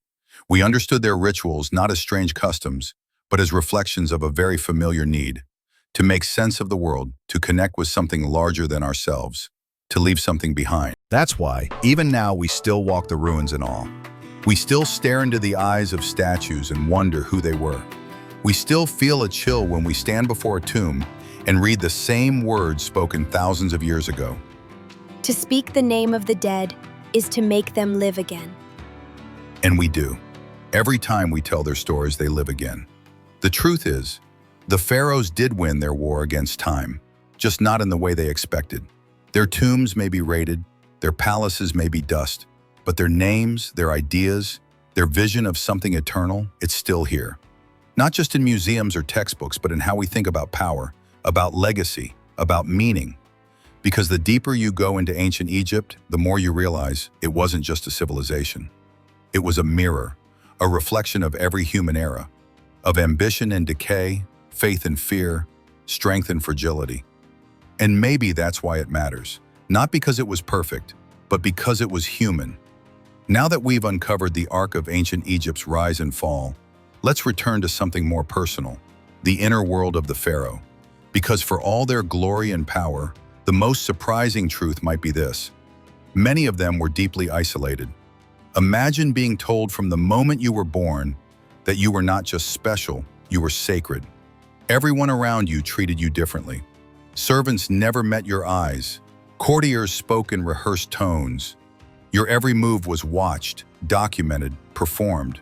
Speaker 1: We understood their rituals not as strange customs, but as reflections of a very familiar need: to make sense of the world, to connect with something larger than ourselves, to leave something behind. That's why, even now, we still walk the ruins in awe. We still stare into the eyes of statues and wonder who they were. We still feel a chill when we stand before a tomb and read the same words spoken thousands of years ago.
Speaker 2: To speak the name of the dead is to make them live again.
Speaker 1: And we do. Every time we tell their stories, they live again. The truth is, the pharaohs did win their war against time, just not in the way they expected. Their tombs may be raided, their palaces may be dust, but their names, their ideas, their vision of something eternal, it's still here. Not just in museums or textbooks, but in how we think about power, about legacy, about meaning. Because the deeper you go into ancient Egypt, the more you realize it wasn't just a civilization. It was a mirror, a reflection of every human era, of ambition and decay, faith and fear, strength and fragility. And maybe that's why it matters. Not because it was perfect, but because it was human. Now that we've uncovered the arc of ancient Egypt's rise and fall, let's return to something more personal: the inner world of the pharaoh. Because for all their glory and power, the most surprising truth might be this: many of them were deeply isolated. Imagine being told from the moment you were born that you were not just special, you were sacred. Everyone around you treated you differently. Servants never met your eyes. Courtiers spoke in rehearsed tones. Your every move was watched, documented, performed.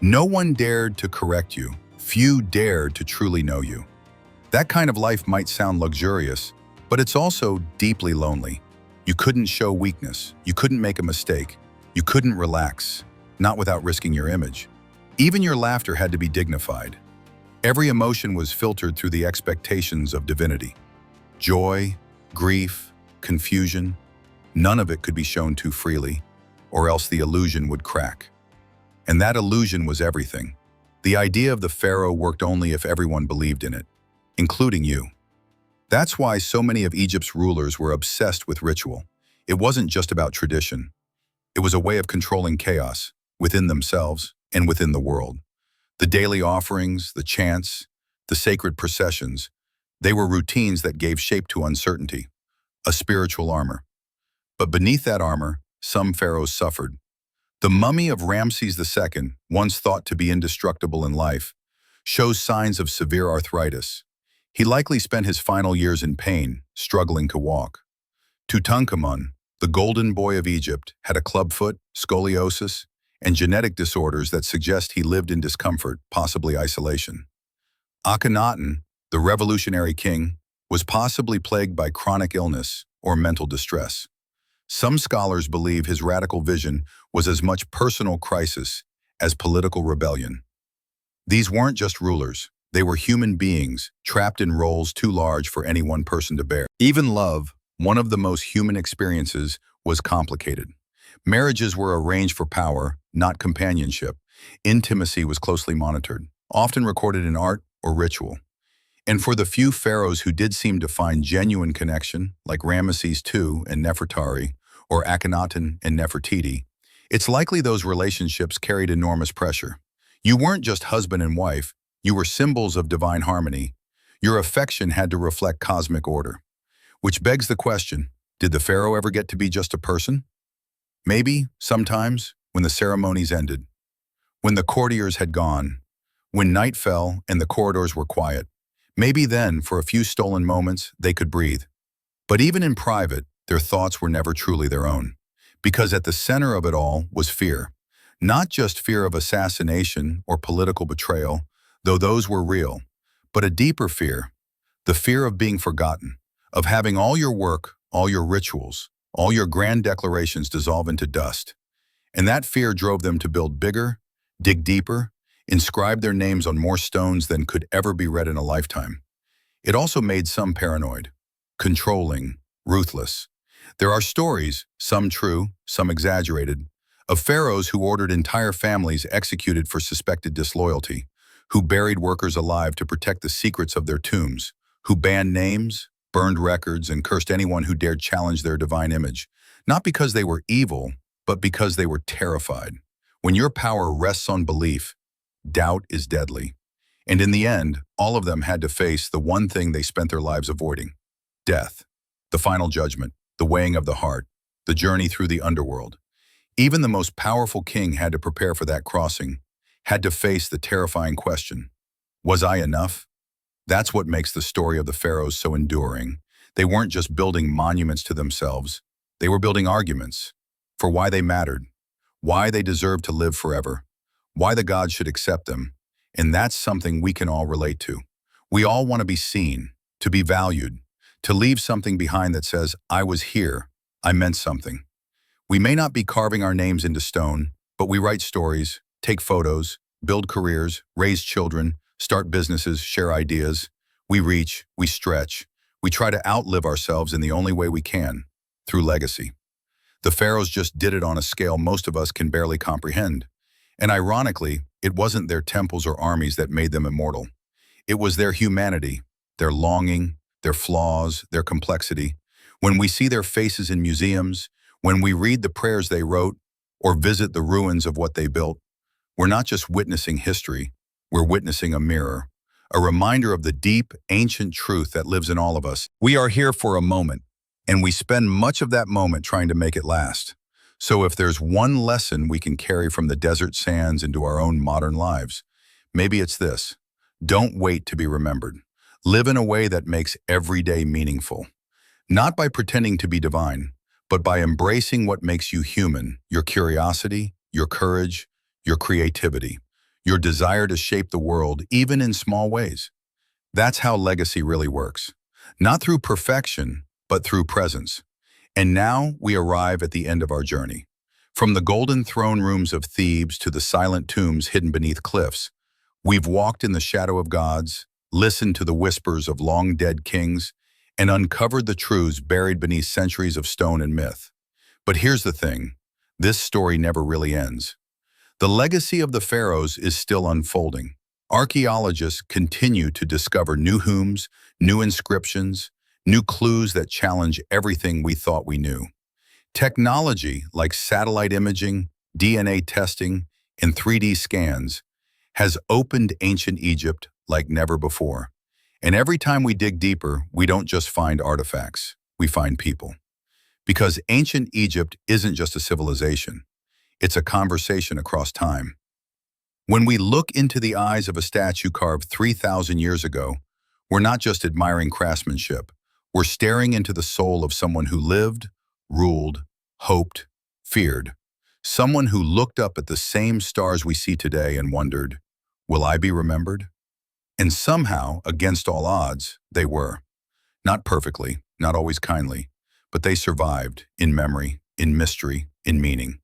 Speaker 1: No one dared to correct you. Few dared to truly know you. That kind of life might sound luxurious, but it's also deeply lonely. You couldn't show weakness. You couldn't make a mistake. You couldn't relax, not without risking your image. Even your laughter had to be dignified. Every emotion was filtered through the expectations of divinity. Joy, grief, confusion, none of it could be shown too freely, or else the illusion would crack. And that illusion was everything. The idea of the pharaoh worked only if everyone believed in it, including you. That's why so many of Egypt's rulers were obsessed with ritual. It wasn't just about tradition. It was a way of controlling chaos within themselves and within the world. The daily offerings, the chants, the sacred processions, they were routines that gave shape to uncertainty, a spiritual armor. But beneath that armor, some pharaohs suffered. The mummy of Ramses II, once thought to be indestructible in life, shows signs of severe arthritis. He likely spent his final years in pain, struggling to walk. Tutankhamun, the golden boy of Egypt, had a clubfoot, scoliosis, and genetic disorders that suggest he lived in discomfort, possibly isolation. Akhenaten, the revolutionary king, was possibly plagued by chronic illness or mental distress. Some scholars believe his radical vision was as much personal crisis as political rebellion. These weren't just rulers, they were human beings trapped in roles too large for any one person to bear. Even love, one of the most human experiences, was complicated. Marriages were arranged for power, not companionship. Intimacy was closely monitored, often recorded in art or ritual. And for the few pharaohs who did seem to find genuine connection, like Ramesses II and Nefertari, or Akhenaten and Nefertiti, it's likely those relationships carried enormous pressure. You weren't just husband and wife, you were symbols of divine harmony. Your affection had to reflect cosmic order. Which begs the question, did the pharaoh ever get to be just a person? Maybe, sometimes, when the ceremonies ended, when the courtiers had gone, when night fell and the corridors were quiet. Maybe then, for a few stolen moments, they could breathe. But even in private, their thoughts were never truly their own. Because at the center of it all was fear. Not just fear of assassination or political betrayal, though those were real, but a deeper fear, the fear of being forgotten, of having all your work, all your rituals, all your grand declarations dissolve into dust. And that fear drove them to build bigger, dig deeper, inscribe their names on more stones than could ever be read in a lifetime. It also made some paranoid, controlling, ruthless. There are stories, some true, some exaggerated, of pharaohs who ordered entire families executed for suspected disloyalty, who buried workers alive to protect the secrets of their tombs, who banned names, burned records, and cursed anyone who dared challenge their divine image, not because they were evil, but because they were terrified. When your power rests on belief, doubt is deadly. And in the end, all of them had to face the one thing they spent their lives avoiding: death, the final judgment, the weighing of the heart, the journey through the underworld. Even the most powerful king had to prepare for that crossing, had to face the terrifying question, was I enough? That's what makes the story of the pharaohs so enduring. They weren't just building monuments to themselves, they were building arguments for why they mattered, why they deserved to live forever, why the gods should accept them. And that's something we can all relate to. We all want to be seen, to be valued, to leave something behind that says, I was here, I meant something. We may not be carving our names into stone, but we write stories, take photos, build careers, raise children, start businesses, share ideas. We reach, we stretch, we try to outlive ourselves in the only way we can, through legacy. The pharaohs just did it on a scale most of us can barely comprehend. And ironically, it wasn't their temples or armies that made them immortal. It was their humanity, their longing, their flaws, their complexity. When we see their faces in museums, when we read the prayers they wrote, or visit the ruins of what they built, we're not just witnessing history, we're witnessing a mirror, a reminder of the deep, ancient truth that lives in all of us. We are here for a moment, and we spend much of that moment trying to make it last. So if there's one lesson we can carry from the desert sands into our own modern lives, maybe it's this: don't wait to be remembered. Live in a way that makes every day meaningful. Not by pretending to be divine, but by embracing what makes you human, your curiosity, your courage, your creativity, your desire to shape the world, even in small ways. That's how legacy really works. Not through perfection, but through presence. And now we arrive at the end of our journey. From the golden throne rooms of Thebes to the silent tombs hidden beneath cliffs, we've walked in the shadow of gods, listened to the whispers of long-dead kings, and uncovered the truths buried beneath centuries of stone and myth. But here's the thing, this story never really ends. The legacy of the pharaohs is still unfolding. Archaeologists continue to discover new tombs, new inscriptions, new clues that challenge everything we thought we knew. Technology like satellite imaging, DNA testing, and 3D scans has opened ancient Egypt like never before. And every time we dig deeper, we don't just find artifacts, we find people. Because ancient Egypt isn't just a civilization, it's a conversation across time. When we look into the eyes of a statue carved 3,000 years ago, we're not just admiring craftsmanship, we're staring into the soul of someone who lived, ruled, hoped, feared. Someone who looked up at the same stars we see today and wondered, will I be remembered? And somehow, against all odds, they were. Not perfectly, not always kindly, but they survived in memory, in mystery, in meaning.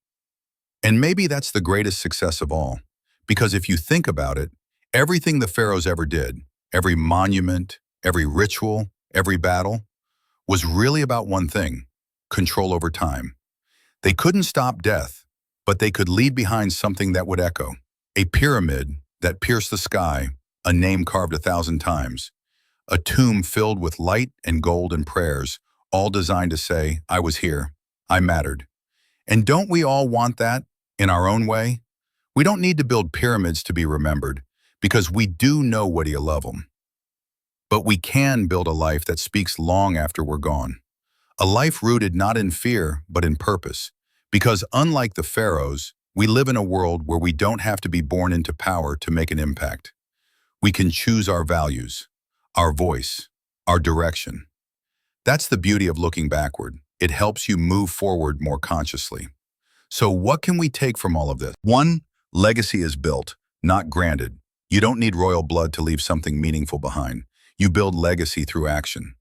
Speaker 1: And maybe that's the greatest success of all. Because if you think about it, everything the pharaohs ever did, every monument, every ritual, every battle, was really about one thing: control over time. They couldn't stop death, but they could leave behind something that would echo. A pyramid that pierced the sky, a name carved 1,000 times, a tomb filled with light and gold and prayers, all designed to say, I was here, I mattered. And don't we all want that, in our own way? We don't need to build pyramids to be remembered, because we do know what you love them. But we can build a life that speaks long after we're gone. A life rooted not in fear, but in purpose. Because unlike the pharaohs, we live in a world where we don't have to be born into power to make an impact. We can choose our values, our voice, our direction. That's the beauty of looking backward. It helps you move forward more consciously. So what can we take from all of this? 1. Legacy is built, not granted. You don't need royal blood to leave something meaningful behind. You build legacy through action,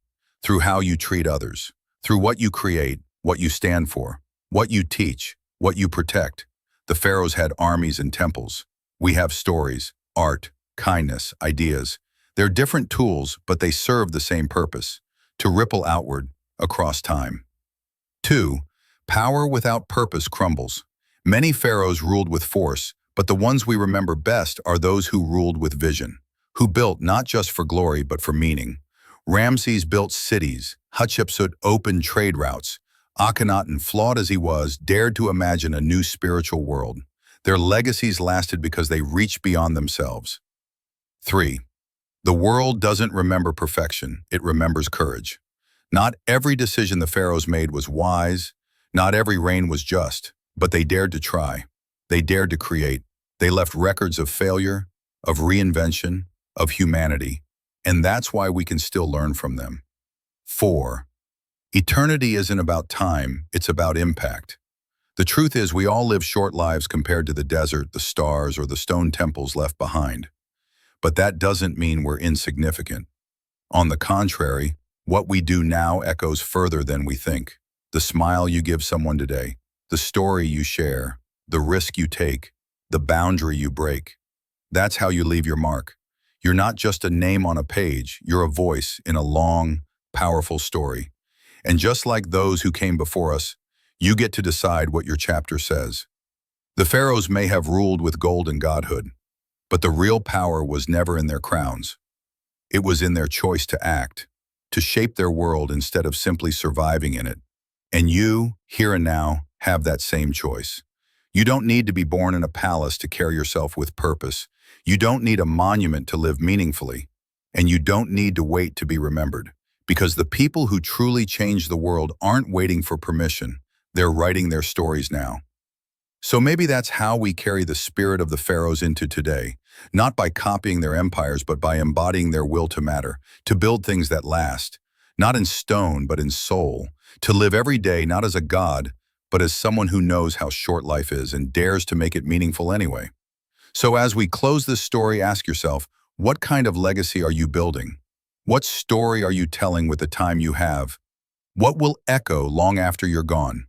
Speaker 1: through how you treat others, through what you create, what you stand for, what you teach, what you protect. The pharaohs had armies and temples. We have stories, art, kindness, ideas. They're different tools, but they serve the same purpose: to ripple outward, across time. 2. Power without purpose crumbles. Many pharaohs ruled with force, but the ones we remember best are those who ruled with vision, who built not just for glory but for meaning. Ramses built cities, Hatshepsut opened trade routes. Akhenaten, flawed as he was, dared to imagine a new spiritual world. Their legacies lasted because they reached beyond themselves. 3. The world doesn't remember perfection, it remembers courage. Not every decision the pharaohs made was wise, not every reign was just, but they dared to try. They dared to create. They left records of failure, of reinvention, of humanity, and that's why we can still learn from them. 4. Eternity isn't about time, it's about impact. The truth is we all live short lives compared to the desert, the stars, or the stone temples left behind. But that doesn't mean we're insignificant. On the contrary, what we do now echoes further than we think. The smile you give someone today, the story you share, the risk you take, the boundary you break. That's how you leave your mark. You're not just a name on a page, you're a voice in a long, powerful story. And just like those who came before us, you get to decide what your chapter says. The pharaohs may have ruled with gold and godhood, but the real power was never in their crowns. It was in their choice to act, to shape their world instead of simply surviving in it. And you, here and now, have that same choice. You don't need to be born in a palace to carry yourself with purpose. You don't need a monument to live meaningfully. And you don't need to wait to be remembered. Because the people who truly change the world aren't waiting for permission. They're writing their stories now. So maybe that's how we carry the spirit of the pharaohs into today, not by copying their empires, but by embodying their will to matter, to build things that last, not in stone, but in soul, to live every day not as a god, but as someone who knows how short life is and dares to make it meaningful anyway. So as we close this story, ask yourself, what kind of legacy are you building? What story are you telling with the time you have? What will echo long after you're gone?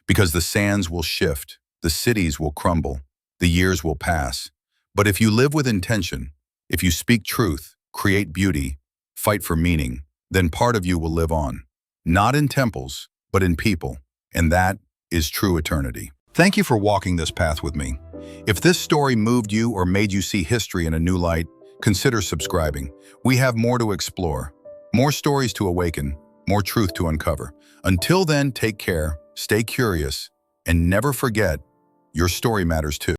Speaker 1: Because the sands will shift, the cities will crumble, the years will pass. But if you live with intention, if you speak truth, create beauty, fight for meaning, then part of you will live on. Not in temples, but in people. And that is true eternity. Thank you for walking this path with me. If this story moved you or made you see history in a new light, consider subscribing. We have more to explore, more stories to awaken, more truth to uncover. Until then, take care, stay curious, and never forget, your story matters too.